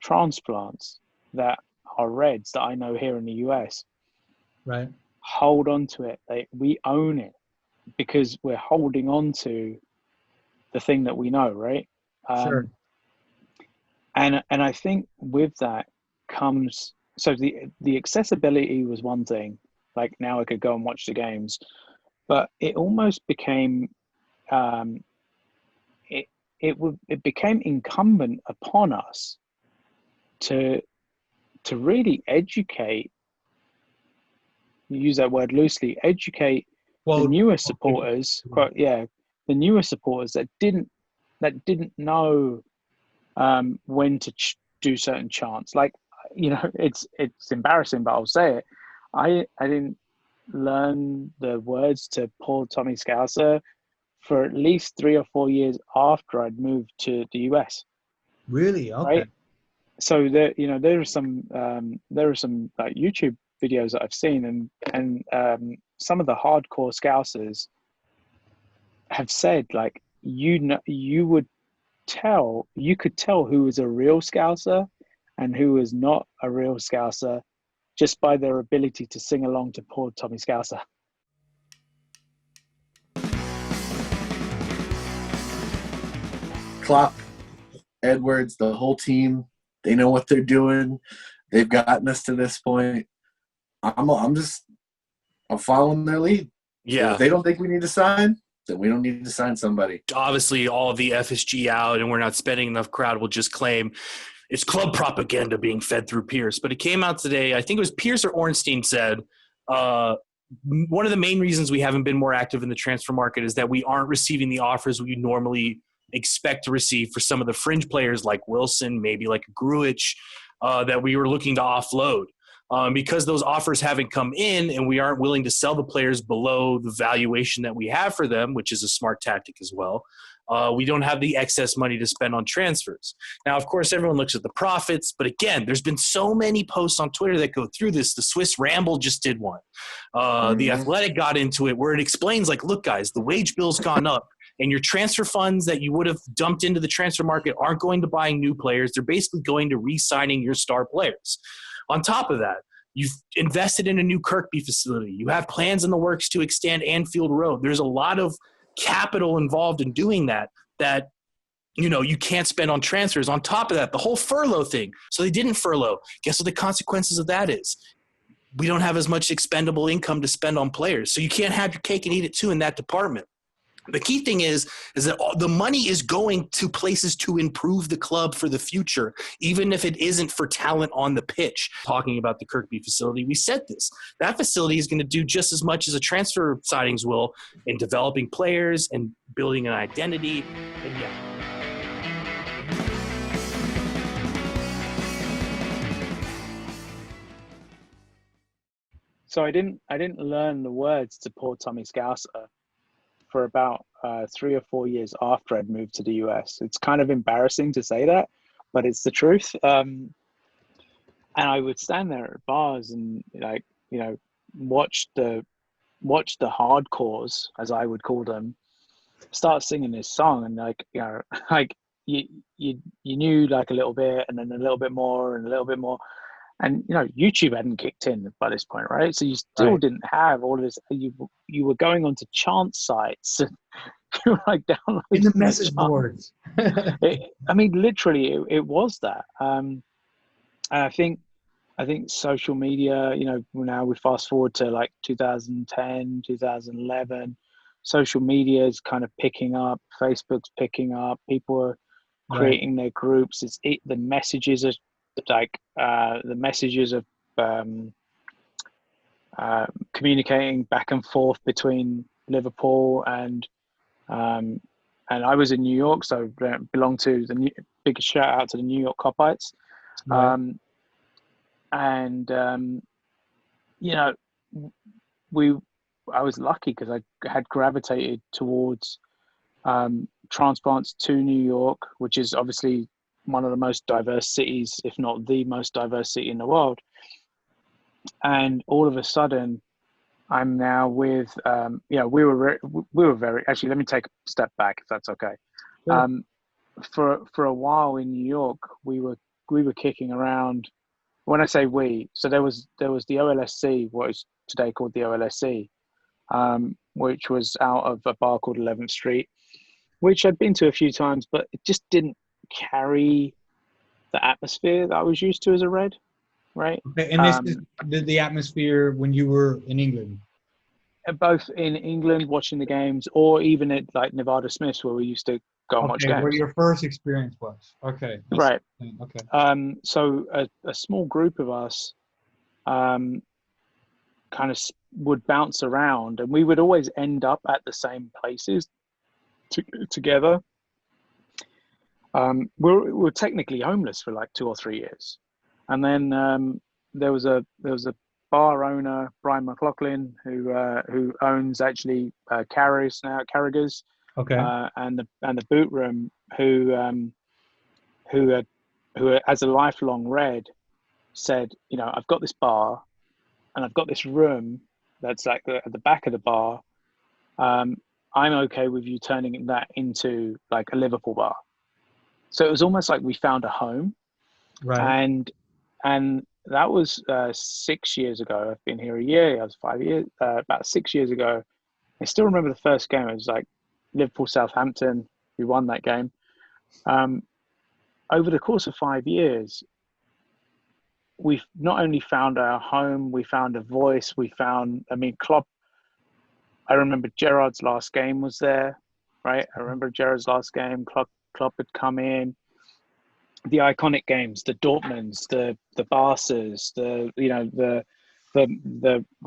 transplants that are Reds that I know here in the US Right. hold on to it. We own it because we're holding on to the thing that we know, right? Sure. And I think with that comes, so the accessibility was one thing. Like now I could go and watch the games, but it almost became it became incumbent upon us to really educate, use that word loosely, educate the Quote. newer supporters, quote, yeah, the newer supporters that didn't know when to do certain chants. Like, you know, it's embarrassing, but I'll say it. I didn't learn the words to Poor Tommy Scouser for at least 3 or 4 years after I'd moved to the US. Really? Okay. Right. So there are some like YouTube videos that I've seen, and some of the hardcore Scousers have said, like, you could tell who was a real Scouser and who was not a real Scouser just by their ability to sing along to Poor Tommy Scouser. Klopp, Edwards, the whole team, they know what they're doing. They've gotten us to this point. I'm following their lead. Yeah. If they don't think we need to sign, then we don't need to sign somebody. Obviously, all the FSG out and we're not spending enough, crowd will just claim it's club propaganda being fed through Pierce. But it came out today, I think it was Pierce or Ornstein said, one of the main reasons we haven't been more active in the transfer market is that we aren't receiving the offers we normally expect to receive for some of the fringe players like Wilson, maybe like Gruich, that we were looking to offload. Because those offers haven't come in and we aren't willing to sell the players below the valuation that we have for them, which is a smart tactic as well, we don't have the excess money to spend on transfers. Now, of course, everyone looks at the profits, but again, there's been so many posts on Twitter that go through this. The Swiss Ramble just did one. The Athletic got into it where it explains, like, look, guys, the wage bill's gone up. And your transfer funds that you would have dumped into the transfer market aren't going to buying new players. They're basically going to re-signing your star players. On top of that, you've invested in a new Kirkby facility. You have plans in the works to extend Anfield Road. There's a lot of capital involved in doing that you know, you can't spend on transfers. On top of that, the whole furlough thing. So they didn't furlough. Guess what the consequences of that is? We don't have as much expendable income to spend on players. So you can't have your cake and eat it too in that department. The key thing is that the money is going to places to improve the club for the future, even if it isn't for talent on the pitch. Talking about the Kirkby facility, we said this. That facility is going to do just as much as a transfer signings will in developing players and building an identity. And yeah. So I didn't learn the words to Poor Tommy Scouser for about 3 or 4 years after I'd moved to the US. It's kind of embarrassing to say that, but it's the truth. And I would stand there at bars and, like, you know, watch the hardcores, as I would call them, start singing this song, and, like, you know, like you knew, like, a little bit, and then a little bit more, and a little bit more. And, you know, YouTube hadn't kicked in by this point, right? So you still didn't have all of this. You were going onto chant sites and you were, like, downloading In the message boards. I mean, literally, it was that. And I think social media, you know, now we fast forward to like 2010, 2011, social media is kind of picking up. Facebook's picking up. People are creating their groups. The messages are like the messages of communicating back and forth between Liverpool and and I was in New York, so belonged to biggest shout out to the New York Copites. Right. You know, I was lucky because I had gravitated towards transplants to New York, which is obviously one of the most diverse cities, if not the most diverse city in the world. And all of a sudden, I'm now with, we were very, actually, let me take a step back if that's okay. Sure. For a while in New York, we were kicking around. When I say we, so there was the OLSC, what is today called the OLSC, which was out of a bar called 11th Street, which I'd been to a few times, but it just didn't carry the atmosphere that I was used to as a Red, right? Okay. And this is the atmosphere when you were in England. Both in England watching the games, or even at like Nevada Smiths where we used to go and watch games. Where your first experience was. Okay. Right. Okay. So a small group of us kind of would bounce around, and we would always end up at the same places together. We were technically homeless for like 2 or 3 years, and then there was a bar owner, Brian McLaughlin, who owns actually Carragher's, Okay. and the boot room, who as a lifelong Red said, I've got this bar, and I've got this room that's like at the back of the bar. I'm okay with you turning that into like a Liverpool bar. So it was almost like we found a home, right? And that was 6 years ago. I've been here a year. I was 5 years. About 6 years ago, I still remember the first game. It was like Liverpool Southampton. We won that game. Over the course of 5 years, we've not only found our home, we found a voice. Klopp. I remember Gerrard's last game was there, right? I remember Gerrard's last game. Klopp had come in. The iconic games, the Dortmunds, the Barças, the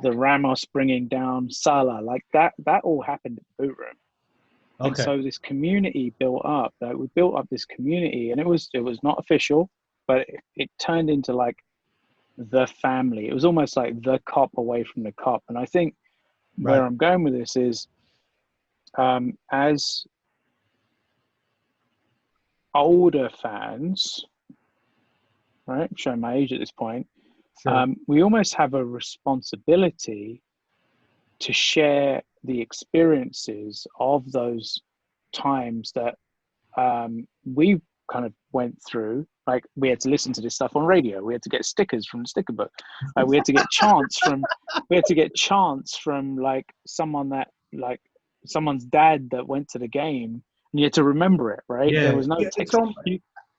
Ramos bringing down Salah, like that all happened at the boot room. Okay. And so this community built up. We built up this community, and it was not official, but it turned into like the family. It was almost like the cop away from the cop. And I think where I'm going with this is, as older fans, right? I'm showing my age at this point. Sure. We almost have a responsibility to share the experiences of those times that we kind of went through. Like we had to listen to this stuff on radio. We had to get stickers from the sticker book. We had to get chants from like someone that like someone's dad that went to the game. And you had to remember it, right? Yeah. There was no text.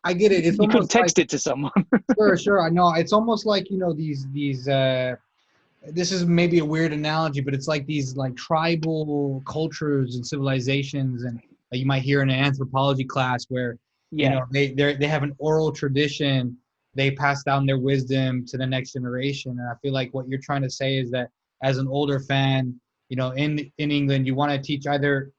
I get it. It's you almost could text it to someone. Sure. I know. It's almost like, these this is maybe a weird analogy, but it's like these like tribal cultures and civilizations, and you might hear in an anthropology class where they have an oral tradition. They pass down their wisdom to the next generation. And I feel like what you're trying to say is that as an older fan, in England, you want to teach either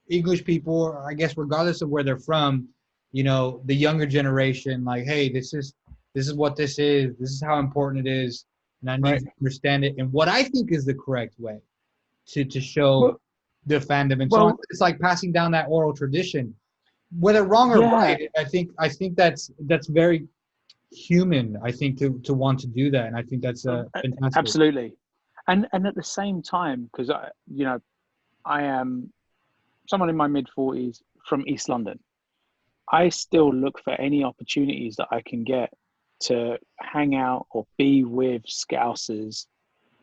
English people, or I guess regardless of where they're from, the younger generation, like, hey, this is what this is. This is how important it is, and I need to understand it. And what I think is the correct way to show the fandom. And so it's like passing down that oral tradition, whether wrong or right. I think that's very human. I think to want to do that, and I think that's fantastic. Absolutely, and at the same time, because I am someone in my mid-40s from East London. I still look for any opportunities that I can get to hang out or be with Scousers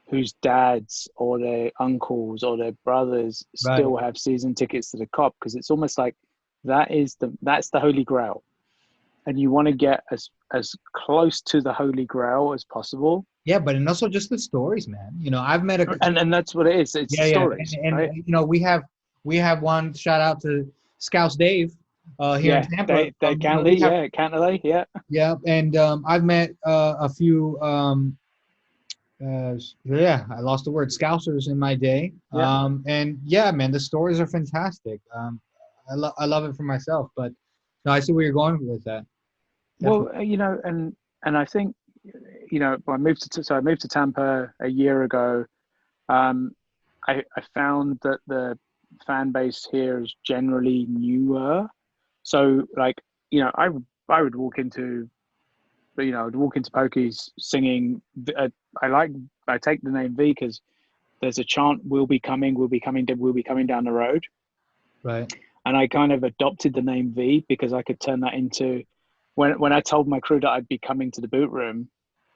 whose dads or their uncles or their brothers still have season tickets to the Kop, because it's almost like that's the Holy Grail. And you want to get as close to the Holy Grail as possible. Yeah, but and also just the stories, man. I've met and that's what it is. It's stories. And right? we have one shout out to Scouse Dave here in Tampa. They Cantley, yeah. Yeah, and I've met a few I lost the word, Scousers in my day. Yeah. And yeah, man, the stories are fantastic. I love it for myself. But no, I see where you're going with that. Well, and I think, I moved to Tampa a year ago. I found that the fan base here is generally newer. So like, I would walk into, Pokies singing. I take the name V because there's a chant, we'll be coming down the road. Right. And I kind of adopted the name V because I could turn that into, when I told my crew that I'd be coming to the boot room,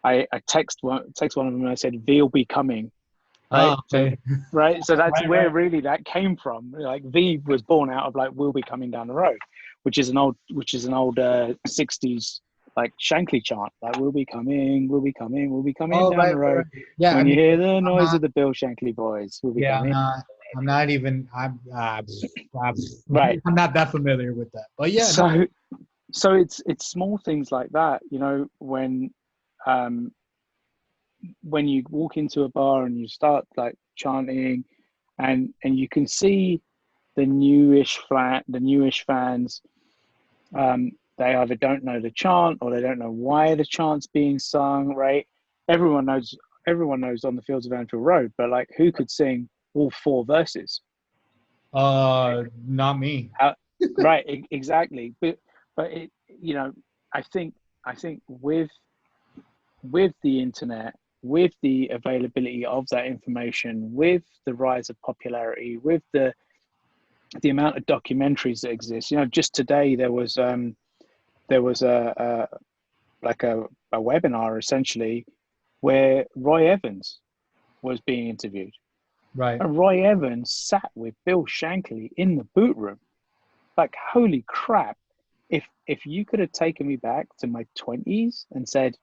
I text one of them and I said, V will be coming. Right. Oh, okay. So that's Right, where right. really that came from. Like V was born out of like, we'll be coming down the road, which is an old 60s like Shankly chant. Like, we'll be coming Oh, down right, the right, road. right. Yeah, When I you mean, hear the I'm noise not. of the Bill Shankly boys, we'll be Yeah, coming. I'm not even. I'm Right. I'm not that familiar with that. But yeah, So it's small things like that, when you walk into a bar and you start like chanting, and you can see the newish fans, they either don't know the chant or they don't know why the chant's being sung. Right? Everyone knows on the fields of Anfield Road, but like, who could sing all 4 verses? not me. Right, exactly. But it, I think with the internet, with the availability of that information, with the rise of popularity, with the amount of documentaries that exist. Just today there was a webinar essentially where Roy Evans was being interviewed. Right. And Roy Evans sat with Bill Shankly in the boot room. Like, holy crap. If you could have taken me back to my 20s and said,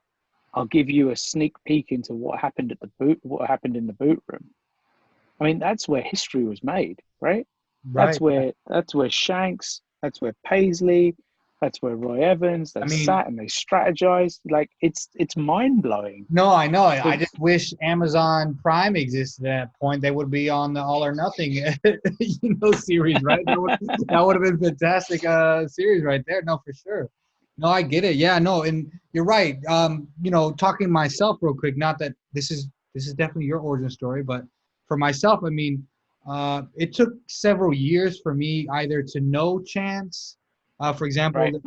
I'll give you a sneak peek into what happened in the boot room. I mean, that's where history was made, right? Right. That's where Shanks, that's where Paisley, that's where Roy Evans, sat and they strategized. Like, it's mind blowing. No, I know. I just wish Amazon Prime existed at that point. They would be on the All or Nothing, series, right? That would have been fantastic series right there. No, for sure. No, I get it. Yeah, no, and you're right. Talking myself real quick. Not that this is definitely your origin story, but for myself, I mean, it took several years for me either to know chants. For example, Right. the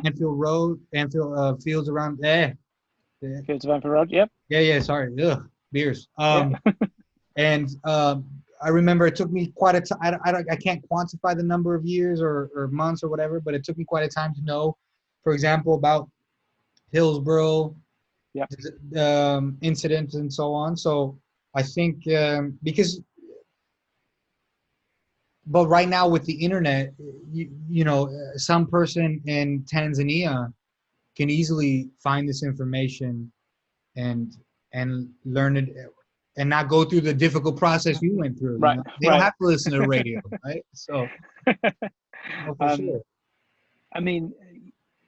Anfield fields around Fields of Anfield Road, yep. Yeah, sorry. Ugh, beers. Yeah. And I remember it took me quite a time. I can't quantify the number of years or months or whatever, but it took me quite a time to know, for example, about Hillsborough incidents and so on. So I think but right now with the internet, some person in Tanzania can easily find this information and learn it and not go through the difficult process you went through. Right. They don't have to listen to the radio, right? So, for sure. I mean,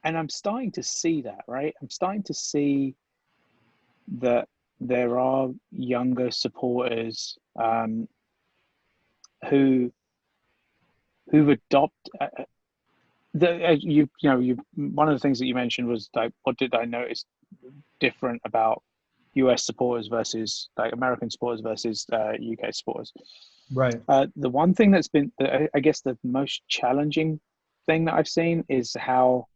and I'm starting to see that, right? I'm starting to see that there are younger supporters who've adopt. One of the things that you mentioned was like, what did I notice different about US supporters versus like American supporters versus UK supporters? Right. The one thing that's been, I guess, the most challenging thing that I've seen is how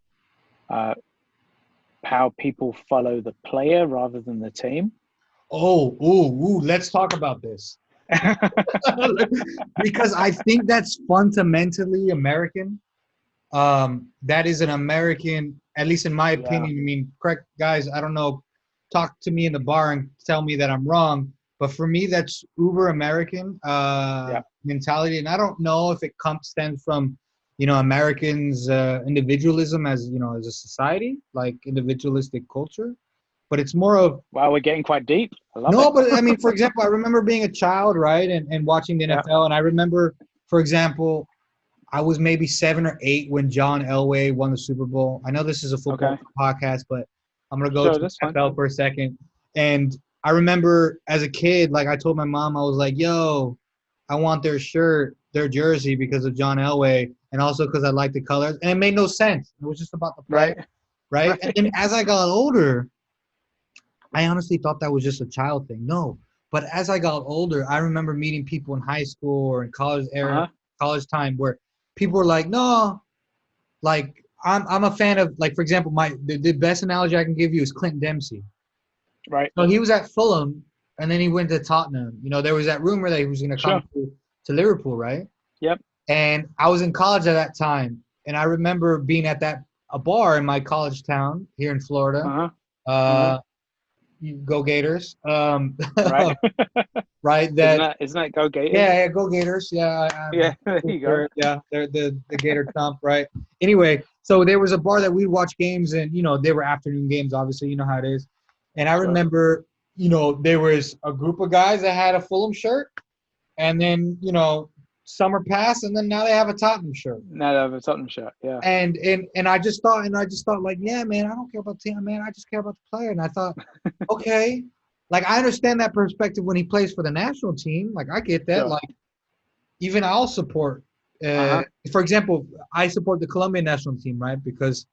people follow the player rather than the team. Let's talk about this. Because I think that's fundamentally American. That is an American, at least in my opinion. I mean, correct, guys, I don't know, talk to me in the bar and tell me that I'm wrong. But for me, that's uber American mentality. And I don't know if it stems from, Americans' individualism as a society, like individualistic culture. But it's more of... Wow, we're getting quite deep. I love it. But I mean, for example, I remember being a child, right, and watching the NFL. And I remember, for example, I was maybe 7 or 8 when John Elway won the Super Bowl. I know this is a football podcast, but I'm going to go to the NFL for a second. And I remember as a kid, like I told my mom, I was like, yo, I want their shirt, their jersey because of John Elway. and also because I liked the colors. And it made no sense. It was just about the player, right? Right. And then as I got older, I honestly thought that was just a child thing. No. But as I got older, I remember meeting people in high school or in college era, college time, where people were like, no, like I'm a fan of, like, for example, the best analogy I can give you is Clint Dempsey. Right. So he was at Fulham, and then he went to Tottenham. You know, there was that rumor that he was going to come to Liverpool, right? Yep. And I was in college at that time, and I remember being at a bar in my college town here in Florida. Go Gators. Right. Right. Isn't that Go Gators? Yeah, Go Gators. Yeah. There you go. Yeah, they're the Gator Thump, right? Anyway, so there was a bar that we'd watch games, and, you know, they were afternoon games, obviously, you know how it is. And I remember, you know, there was a group of guys that had a Fulham shirt, and then, you know, summer passed, and then now they have a Tottenham shirt. Now they have a Tottenham shirt, yeah. And I just thought, like, yeah, man, I don't care about the team, man. I just care about the player. And I thought, okay, like, I understand that perspective when he plays for the national team. Like, I get that. Sure. Like, even I'll support. For example, I support the Colombian national team, right? Because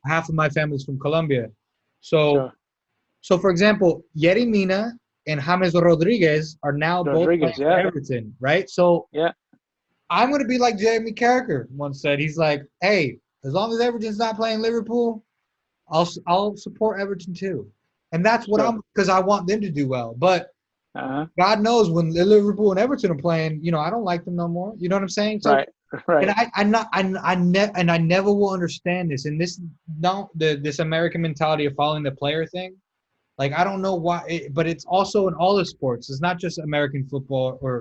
half of my family's from Colombia. So for example, Yerry Mina and James Rodriguez are now both playing for Everton, right? So I'm going to be like Jeremy Carragher once said. He's like, hey, as long as Everton's not playing Liverpool, I'll support Everton too. And that's what because I want them to do well. But God knows when Liverpool and Everton are playing, you know, I don't like them no more. You know what I'm saying? So, right. And I never will understand this. And this American mentality of following the player thing. Like, I don't know why, but it's also in all the sports. It's not just American football or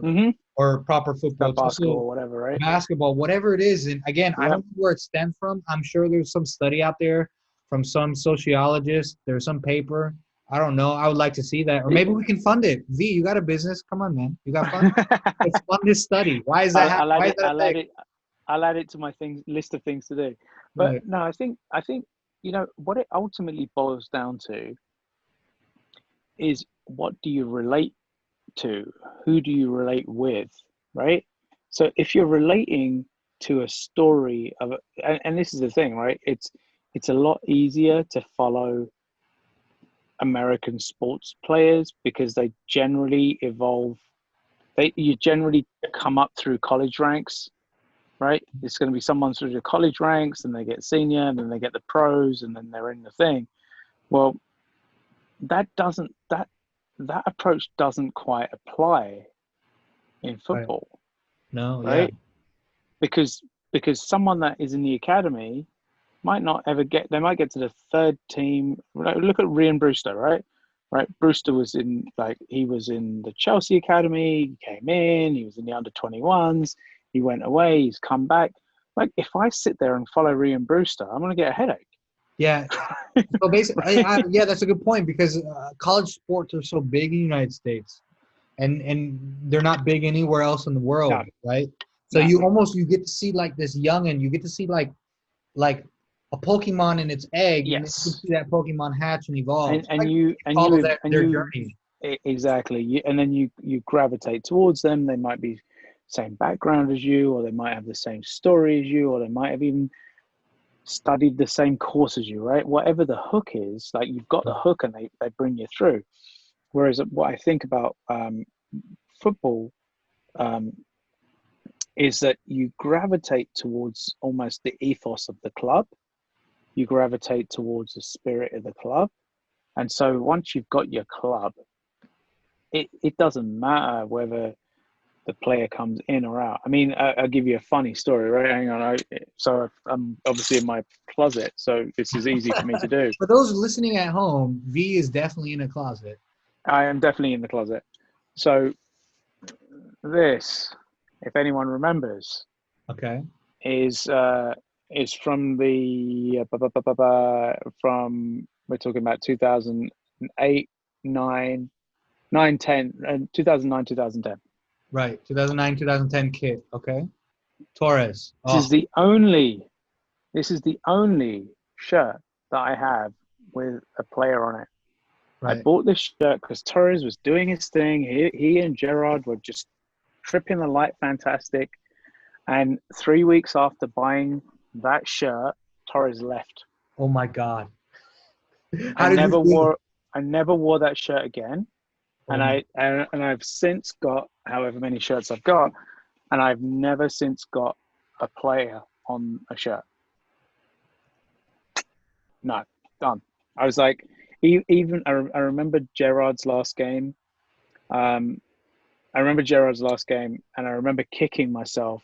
proper football. Basketball or whatever, right? Basketball, whatever it is. And again, I don't know where it stems from. I'm sure there's some study out there from some sociologist. There's some paper. I don't know. I would like to see that. Or maybe we can fund it. V, you got a business. Come on, man. You got fun. Let's fund this study. Why is that happening? I'll add it to my list of things to do. But no, I think, you know, what it ultimately boils down to is, what do you relate to? Who do you relate with, right? So if you're relating to a story of, and this is the thing, right? It's a lot easier to follow American sports players because they generally evolve. You generally come up through college ranks, right? It's going to be someone through the college ranks, and they get senior, and then they get the pros, and then they're in the thing. Well, that approach doesn't quite apply in football. No, right? Because someone that is in the academy might not ever they might get to the third team. Look at Ryan Brewster, right? Brewster was in the Chelsea academy. He came in, he was in the under 21s. He went away, he's come back. Like, if I sit there and follow Ryan Brewster, I'm going to get a headache. Yeah. So basically, that's a good point, because college sports are so big in the United States, and they're not big anywhere else in the world, right? So you get to see like this youngin', you get to see like a Pokemon in its egg, and you see that Pokemon hatch and evolve. And you follow their journey. Exactly. And then you gravitate towards them. They might be same background as you, or they might have the same story as you, or they might have even studied the same course as you, right? Whatever the hook is, like, you've got the hook and they bring you through. Whereas what I think about football is that you gravitate towards almost the ethos of the club. You gravitate towards the spirit of the club. And so once you've got your club, it doesn't matter whether the player comes in or out. I mean, I'll give you a funny story, right? Hang on. So I'm obviously in my closet, so this is easy for me to do. For those listening at home, V is definitely in a closet. I am definitely in the closet. So this, if anyone remembers, is from the we're talking about 2008, 2009, 2010. Right, 2009, 2010 kit. Okay, Torres. This is the only shirt that I have with a player on it. Right. I bought this shirt because Torres was doing his thing. He and Gerrard were just tripping the light fantastic. And 3 weeks after buying that shirt, Torres left. Oh my God. How I did never you feel? never wore that shirt again. And I've since got however many shirts I've got, and I've never since got a player on a shirt. No, done. I was like, even I remember Gerrard's last game. I remember Gerrard's last game, and I remember kicking myself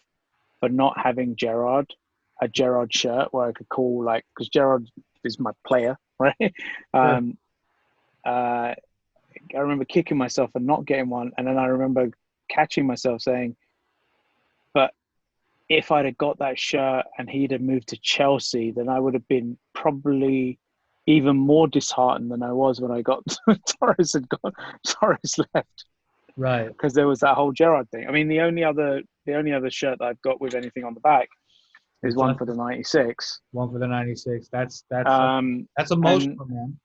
for not having a Gerrard shirt where I could call, like, because Gerrard is my player, right? I remember kicking myself for not getting one, and then I remember catching myself saying, but if I'd have got that shirt and he'd have moved to Chelsea, then I would have been probably even more disheartened than I was when I got Torres left. Right. Because there was that whole Gerrard thing. I mean, the only other shirt that I've got with anything on the back is one for the '96. One for the '96. That's emotional, man.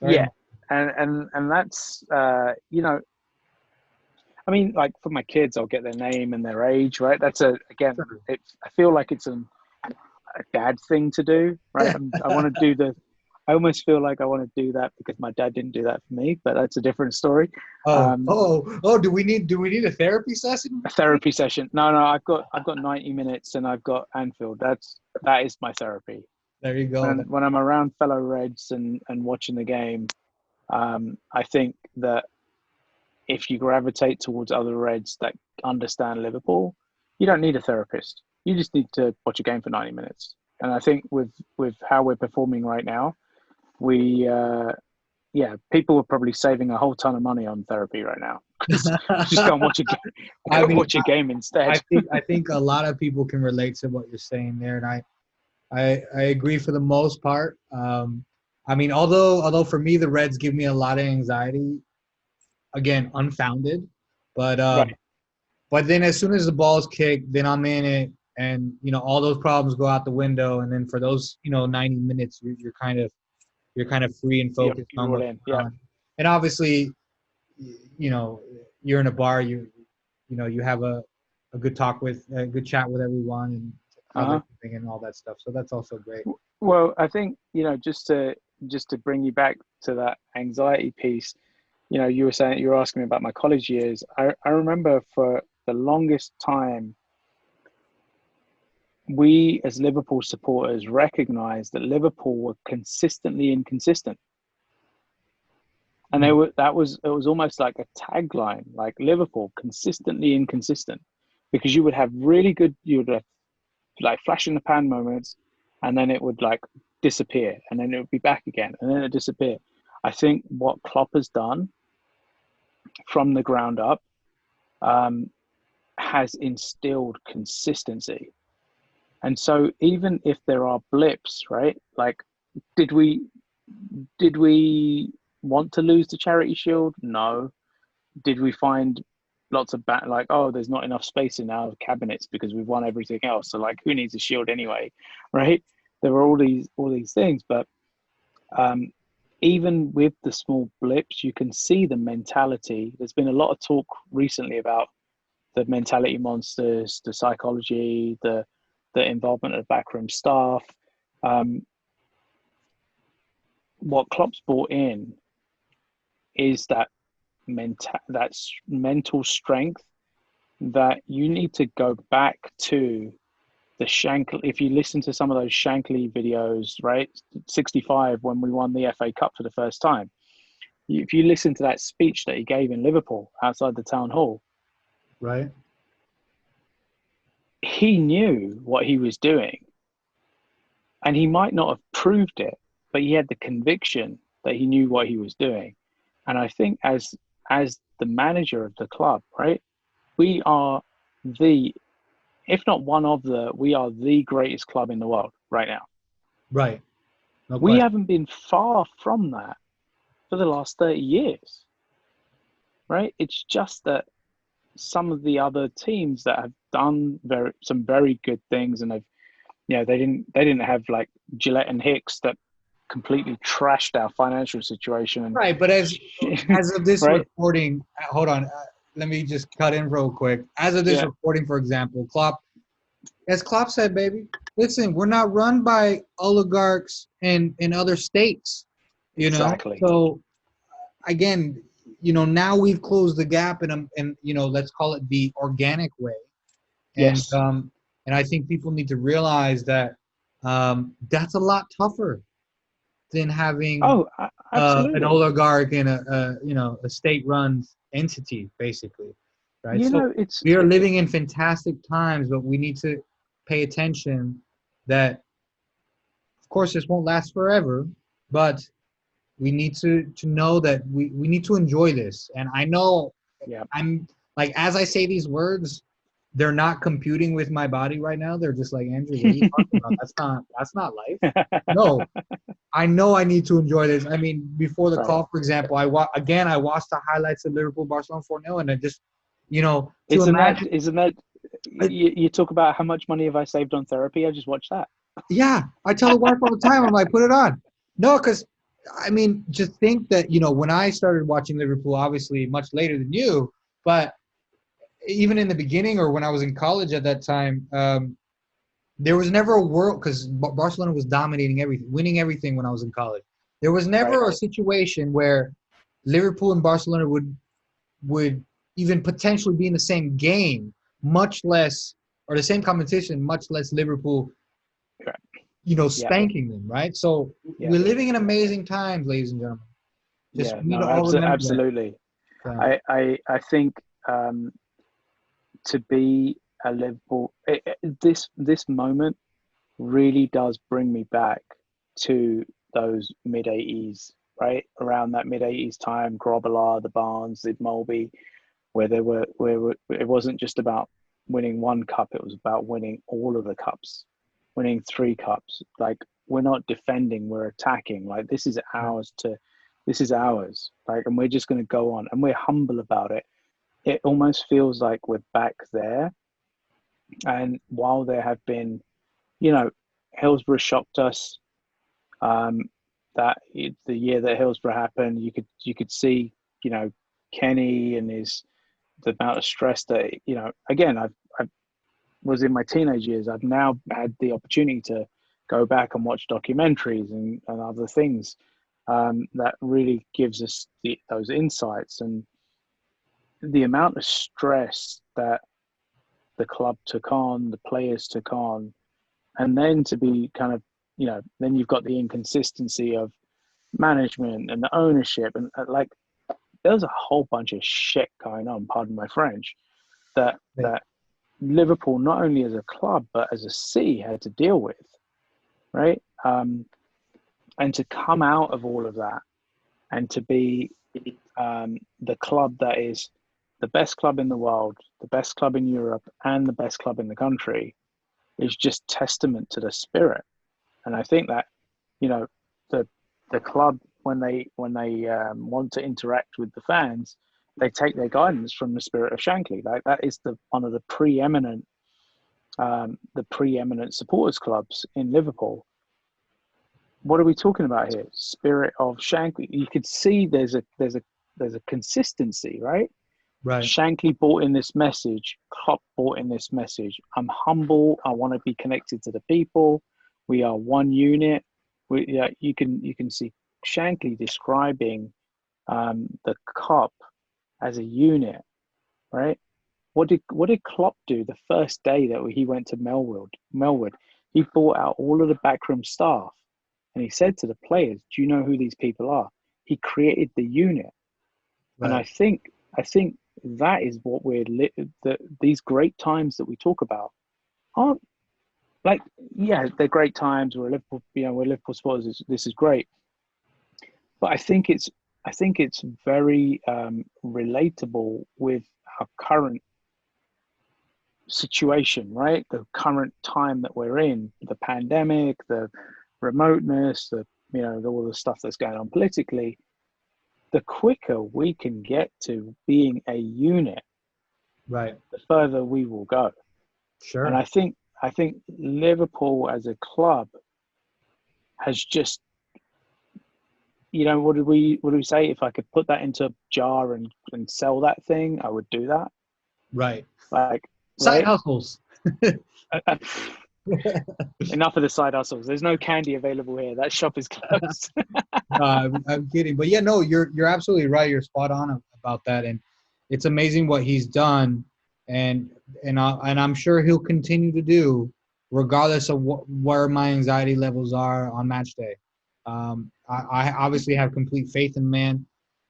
Very yeah, and that's I mean, like, for my kids, I'll get their name and their age, right? That's I feel like it's a dad thing to do, right? I almost feel like I want to do that because my dad didn't do that for me, but that's a different story. Do we need a therapy session? A therapy session? No, I've got 90 minutes and I've got Anfield. That is my therapy. There you go. When I'm around fellow Reds and watching the game, I think that if you gravitate towards other Reds that understand Liverpool, you don't need a therapist. You just need to watch a game for 90 minutes. And I think with how we're performing right now, people are probably saving a whole ton of money on therapy right now. Just go and watch a game. Watch a game instead. I think a lot of people can relate to what you're saying there, and I agree for the most part. I mean, although for me the Reds give me a lot of anxiety, again, unfounded, but Right. But then as soon as the ball's kicked, then I'm in it, and all those problems go out the window, and then for those 90 minutes you're kind of free and focused on what's going on. And obviously, you're in a bar, you have a good chat with everyone and how they're doing and all that stuff. So that's also great. Well, I think just to bring you back to that anxiety piece, you were asking me about my college years. I remember for the longest time, we as Liverpool supporters recognized that Liverpool were consistently inconsistent. And it was almost like a tagline, like Liverpool consistently inconsistent, because you would have like flash in the pan moments, and then it would like disappear, and then it would be back again, and then it disappear. I think what Klopp has done from the ground up has instilled consistency. And so even if there are blips, right? Like, did we want to lose the Charity Shield? No. Did we find lots of there's not enough space in our cabinets because we've won everything else, so like, who needs a shield anyway, right? There were all these things, but even with the small blips, you can see the mentality. There's been a lot of talk recently about the mentality monsters, the psychology, the involvement of backroom staff. What Klopp's brought in is that mental strength that you need to go back to the Shankly. If you listen to some of those Shankly videos, right, 65 when we won the FA Cup for the first time, if you listen to that speech that he gave in Liverpool outside the town hall, right, he knew what he was doing, and he might not have proved it, but he had the conviction that he knew what he was doing. And I think as the manager of the club, right, we are if not one of we are the greatest club in the world right now. Right. No we question. haven't been far from that for the last 30 years, right? It's just that some of the other teams that have done some very good things, and they didn't have like Gillette and Hicks that completely trashed our financial situation. Right, but as of this right? reporting, hold on, let me just cut in real quick. As of this reporting, for example, Klopp as Klopp said, baby, listen, we're not run by oligarchs in other states, you know. Exactly. So again, now we've closed the gap in let's call it the organic way, and Yes. and I think people need to realize that that's a lot tougher than having Oh, an absolutely. oligarch in a state-run entity, basically, right? You So know, it's we are living in fantastic times, but we need to pay attention that, of course, this won't last forever, but we need to know that we need to enjoy this. And I know yeah. I'm like, as I say these words, they're not computing with my body right now. They're just like, Andrew, what are you talking about? That's not life. No, I know I need to enjoy this. I mean, before the Right. call, for example, I watched the highlights of Liverpool Barcelona 4-0, and I just, to Isn't imagine. that you talk about how much money have I saved on therapy? I just watched that. Yeah, I tell the wife all the time. I'm like, put it on. No, because I mean, just think that when I started watching Liverpool, obviously much later than you, but even in the beginning or when I was in college at that time, there was never a world because Barcelona was dominating everything, winning everything when I was in college. There was Right. never a situation where Liverpool and Barcelona would even potentially be in the same game, much less or the same competition, much less Liverpool, spanking them, right? So Yeah. we're living in amazing times, ladies and gentlemen. Just we need to all remember absolutely. that. I think to be a Liverpool, this moment really does bring me back to those mid '80s, right around that mid '80s time. Grobbelaar, the Barnes, the Mulby, where it wasn't just about winning one cup; it was about winning all of the cups, winning 3 cups. Like, we're not defending, we're attacking. Like, this is ours. Like, and we're just going to go on, and we're humble about it. It almost feels like we're back there. And while there have been, Hillsborough shocked us. The year that Hillsborough happened, you could see, Kenny and the amount of stress that, again, I was in my teenage years. I've now had the opportunity to go back and watch documentaries and other things that really gives us those insights, and the amount of stress that the club took on, the players took on, and then to be kind of, then you've got the inconsistency of management and the ownership, and like, there's a whole bunch of shit going on, pardon my French, that Liverpool, not only as a club but as a city, had to deal with, right? And to come out of all of that and to be the club that is the best club in the world, the best club in Europe, and the best club in the country is just testament to the spirit. And I think that, the club, when they want to interact with the fans, they take their guidance from the spirit of Shankly. Like, that is one of the preeminent supporters clubs in Liverpool. What are we talking about here? Spirit of Shankly. You could see there's a consistency, right? Right. Shankly brought in this message. Klopp brought in this message. I'm humble. I want to be connected to the people. We are one unit. You can see Shankly describing the Cup as a unit, right? What did Klopp do the first day that he went to Melwood? He brought out all of the backroom staff, and he said to the players, "Do you know who these people are?" He created the unit, Right. and I think that is what these great times that we talk about aren't, like, yeah, they're great times. We're Liverpool supporters. This is great, but I think it's very relatable with our current situation, right? The current time that we're in, the pandemic, the remoteness, all the stuff that's going on politically. The quicker we can get to being a unit, Right. the further we will go. Sure. And I think Liverpool as a club has just, what do we say? If I could put that into a jar and sell that thing, I would do that. Right. Like, Side right? hustles. Enough of the side hustles. There's no candy available here. That shop is closed. I'm kidding, but yeah, no, you're absolutely right. You're spot on about that, and it's amazing what he's done, and I'm sure he'll continue to do, regardless of where my anxiety levels are on match day. I obviously have complete faith in the man.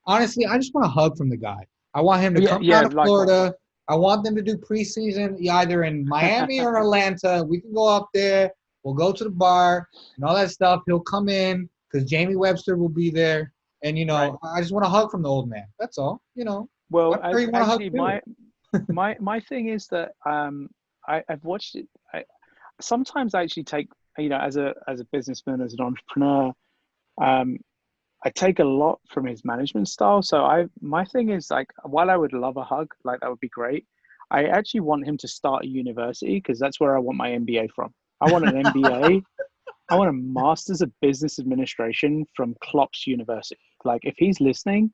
Honestly, I just want a hug from the guy. I want him to come down to Florida. I want them to do preseason either in Miami or Atlanta. We can go up there. We'll go to the bar and all that stuff. He'll come in because Jamie Webster will be there. And, I just want a hug from the old man. That's all, Well, I'm sure you want a actually, hug my thing is that I've watched it. Sometimes I actually take, as a businessman, as an entrepreneur, I take a lot from his management style. So my thing is, like, while I would love a hug, like that would be great, I actually want him to start a university because that's where I want my MBA from. I want an MBA. I want a Master's of Business Administration from Klopp's University. Like, if he's listening,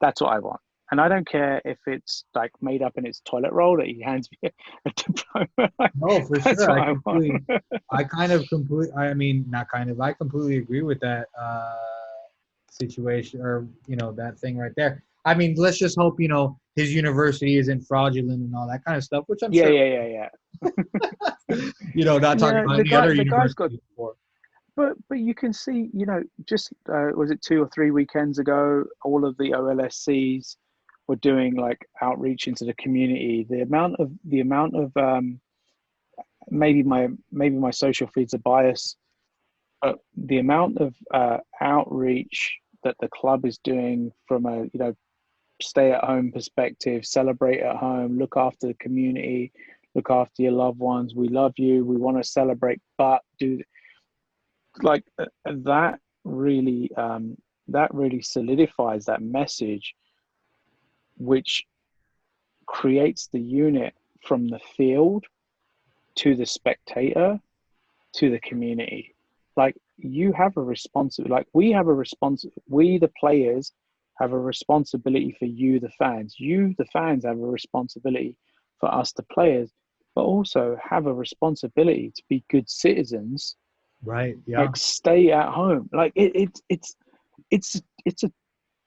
that's what I want. And I don't care if it's like made up in his toilet roll that he hands me a diploma. No, for sure. I I completely agree with that situation, or, that thing right there. I mean, let's just hope, his university isn't fraudulent and all that kind of stuff, which I'm sure. Yeah. Not talking about any other university before. But you can see, just was it 2 or 3 weekends ago, all of the OLSCs were doing like outreach into the community. The amount of maybe my social feeds are biased, but the amount of outreach that the club is doing from a stay at home perspective, celebrate at home, look after the community, look after your loved ones. We love you. We want to celebrate, but do like that really solidifies that message, which creates the unit from the field to the spectator to the community. Like, you have a responsibility, like we the players have a responsibility for you, the fans. You, the fans, have a responsibility for us, the players, but also have a responsibility to be good citizens. Right. Yeah. Like, stay at home. Like, it's a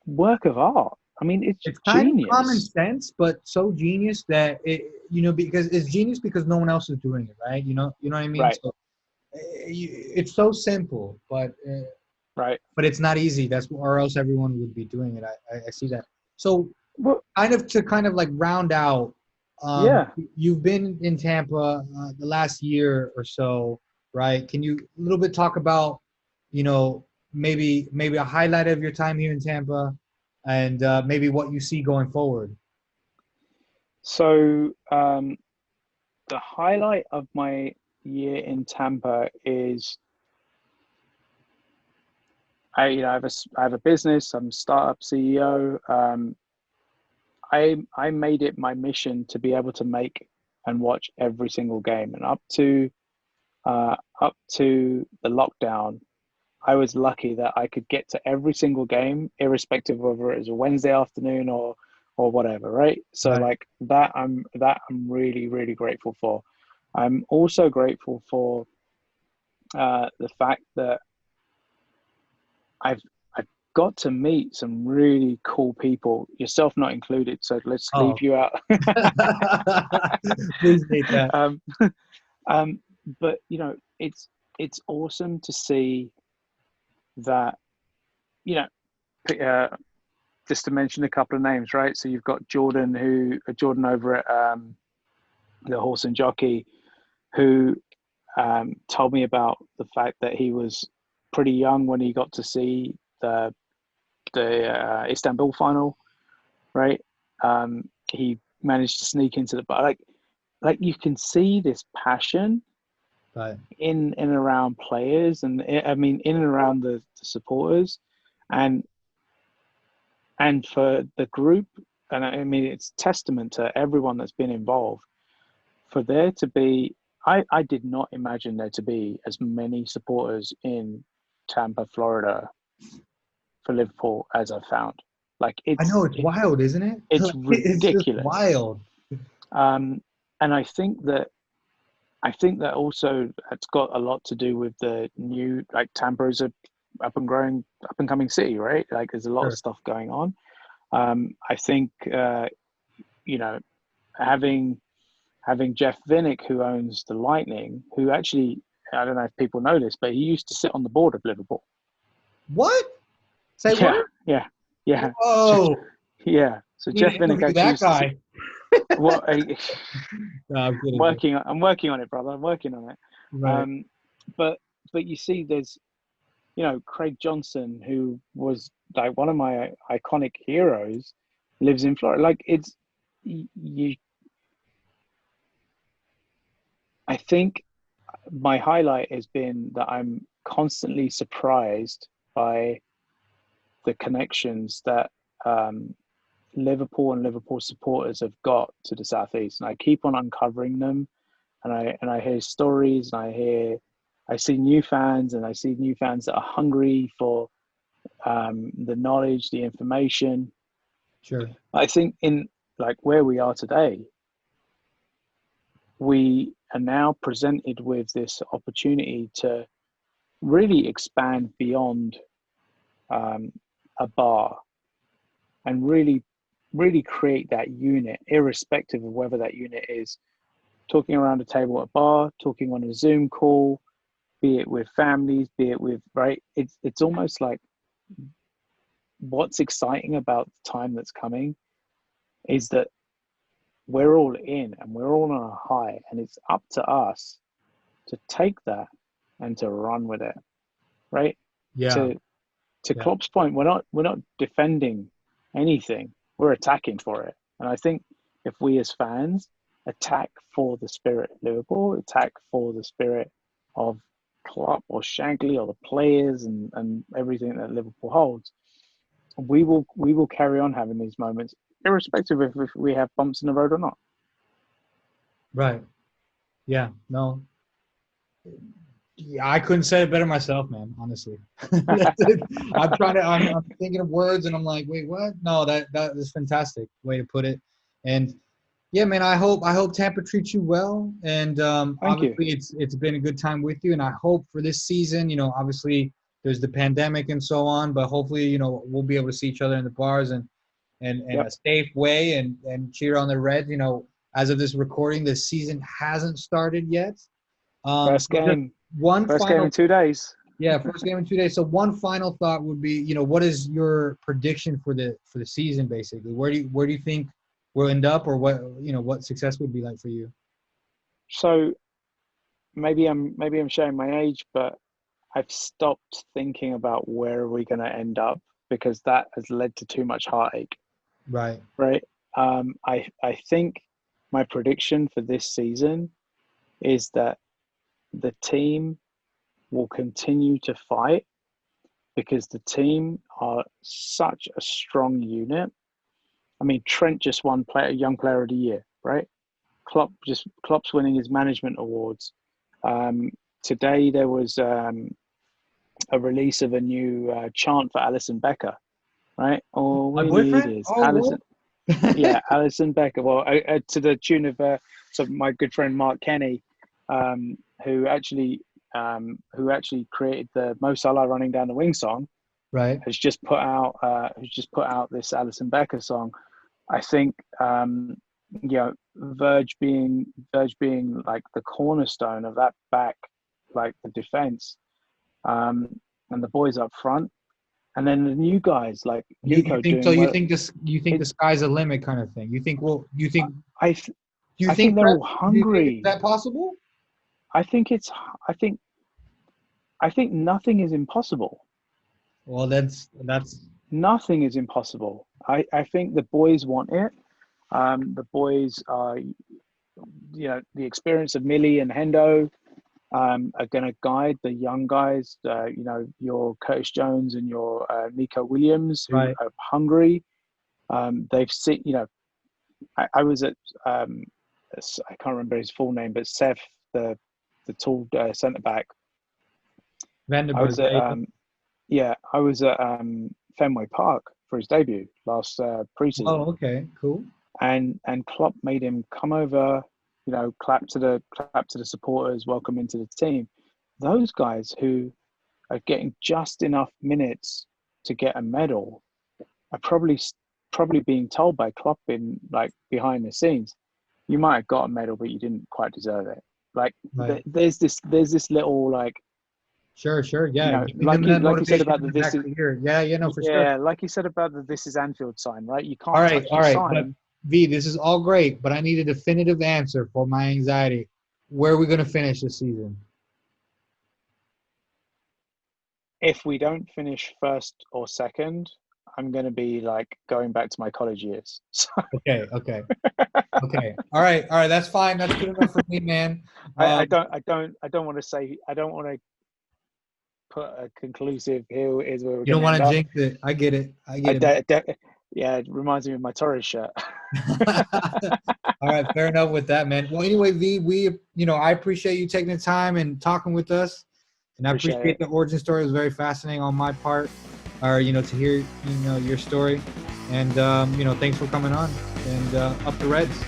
work of art. I mean, it's kind genius. of common sense, but so genius that because it's genius because no one else is doing it, right? You know what I mean? Right. So, it's so simple, but right. But it's not easy. Or else everyone would be doing it. I see that. So, kind of like round out. You've been in Tampa the last year or so, right? Can you a little bit talk about, maybe a highlight of your time here in Tampa, and maybe what you see going forward? So the highlight of my year in Tampa is I have a business. I'm a startup CEO. I made it my mission to be able to make and watch every single game, and up to the lockdown, I was lucky that I could get to every single game, irrespective of whether it was a Wednesday afternoon or whatever, right? So like that I'm really, really grateful for. I'm also grateful for the fact that I've got to meet some really cool people, yourself not included. So let's leave you out. Appreciate that. But it's awesome to see that, just to mention a couple of names, right? So you've got Jordan over at the Horse and Jockey, who told me about the fact that he was pretty young when he got to see the Istanbul final, right? He managed to sneak into the bar. Like you can see this passion in and around players, and I mean in and around the supporters, and for the group. And I mean, it's testament to everyone that's been involved. For there to be, I did not imagine there to be as many supporters in Tampa, Florida, for Liverpool as I found. Like, I know it's wild, isn't it? It's ridiculous. It's just wild. And I think that I think that also it's got a lot to do with the new, like Tampa is a up and coming city, right? Like there's a lot of stuff going on. I think having Jeff Vinnick, who owns the Lightning, who actually, I don't know if people know this, but he used to sit on the board of Liverpool. What? Say what? Yeah. Oh, yeah. So you Jeff need to Vinnick interview actually that guy. well, No, I'm kidding. I'm working on it, brother. I'm working on it. Right. But you see, there's Craig Johnson, who was like one of my iconic heroes, lives in Florida. Like I think my highlight has been that I'm constantly surprised by the connections that Liverpool and Liverpool supporters have got to the Southeast, and I keep on uncovering them, and I hear stories, and I see new fans, and I see new fans that are hungry for the knowledge, the information. Sure. I think in like where we are today, we are now presented with this opportunity to really expand beyond a bar and really create that unit, irrespective of whether that unit is talking around a table at a bar, talking on a Zoom call, be it with families, be it with, right? It's almost like what's exciting about the time that's coming is that we're all in and we're all on a high, and it's up to us to take that and to run with it, right? Yeah. To Klopp's point, we're not defending anything, we're attacking for it. And I think if we as fans attack for the spirit of Liverpool, attack for the spirit of Klopp or Shankly or the players and everything that Liverpool holds, we will carry on having these moments, irrespective of if we have bumps in the road or not. Right. Yeah. No. Yeah, I couldn't say it better myself, man. Honestly, I'm thinking of words, and I'm like, wait, what? No, that is fantastic way to put it. And yeah, man, I hope Tampa treats you well. And obviously, it's been a good time with you. And I hope for this season, obviously there's the pandemic and so on, but hopefully, we'll be able to see each other in the bars and a safe way and cheer on the Reds. As of this recording, the season hasn't started yet. First game in 2 days. Yeah, first game in 2 days. So one final thought would be, what is your prediction for the season? Basically, where do you think we'll end up, or what success would be like for you? So maybe I'm showing my age, but I've stopped thinking about where are we going to end up, because that has led to too much heartache. Right. I think my prediction for this season is that the team will continue to fight, because the team are such a strong unit. I mean, Trent just won Young Player of the Year, right? Klopp's winning his management awards. Today there was a release of a new chant for Alisson Becker, right? All we need is Alisson. Yeah, Alisson Becker. Well, to the tune of so my good friend Mark Kenny, who actually created the Mo Salah running down the wing song, right? Has just put out this Alisson Becker song. I think Verge being like the cornerstone of that back, like the defense, and the boys up front, and then the new guys like Nico. You think the sky's the limit kind of thing? You think I think they're all hungry. Is that possible? I think nothing is impossible. Well, that's nothing is impossible. I think the boys want it. The boys are, the experience of Millie and Hendo are going to guide the young guys. Your Curtis Jones and your Nico Williams, who are hungry. They've seen. I was at I can't remember his full name, but Seth, the tall centre back. I was at Fenway Park for his debut last preseason. Oh, okay, cool. And Klopp made him come over clap to the supporters, welcome into the team. Those guys who are getting just enough minutes to get a medal are probably being told by Klopp in like behind the scenes, you might have got a medal, but you didn't quite deserve it. Like Right. there's this little like. Sure, yeah. Like you said about the this is For sure. like you said about the this is Anfield sign, right? You can't All right. touch the sign. But V, this is all great, but I need a definitive answer for my anxiety. Where are we going to finish this season? If we don't finish first or second, I'm going to be like going back to my college years. So, Okay. All right. That's fine. That's good enough for me, man. I don't want to put a conclusive here is where we're You don't want to jinx it. I get it. Yeah, it reminds me of my Torres shirt. All right, fair enough with that, man. Well, anyway, V, I appreciate you taking the time and talking with us, and I appreciate the origin story. It was very fascinating on my part, or to hear your story, and thanks for coming on. And up the Reds,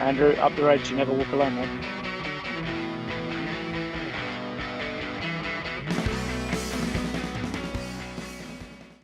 Andrew. Up the Reds. You never walk alone, man.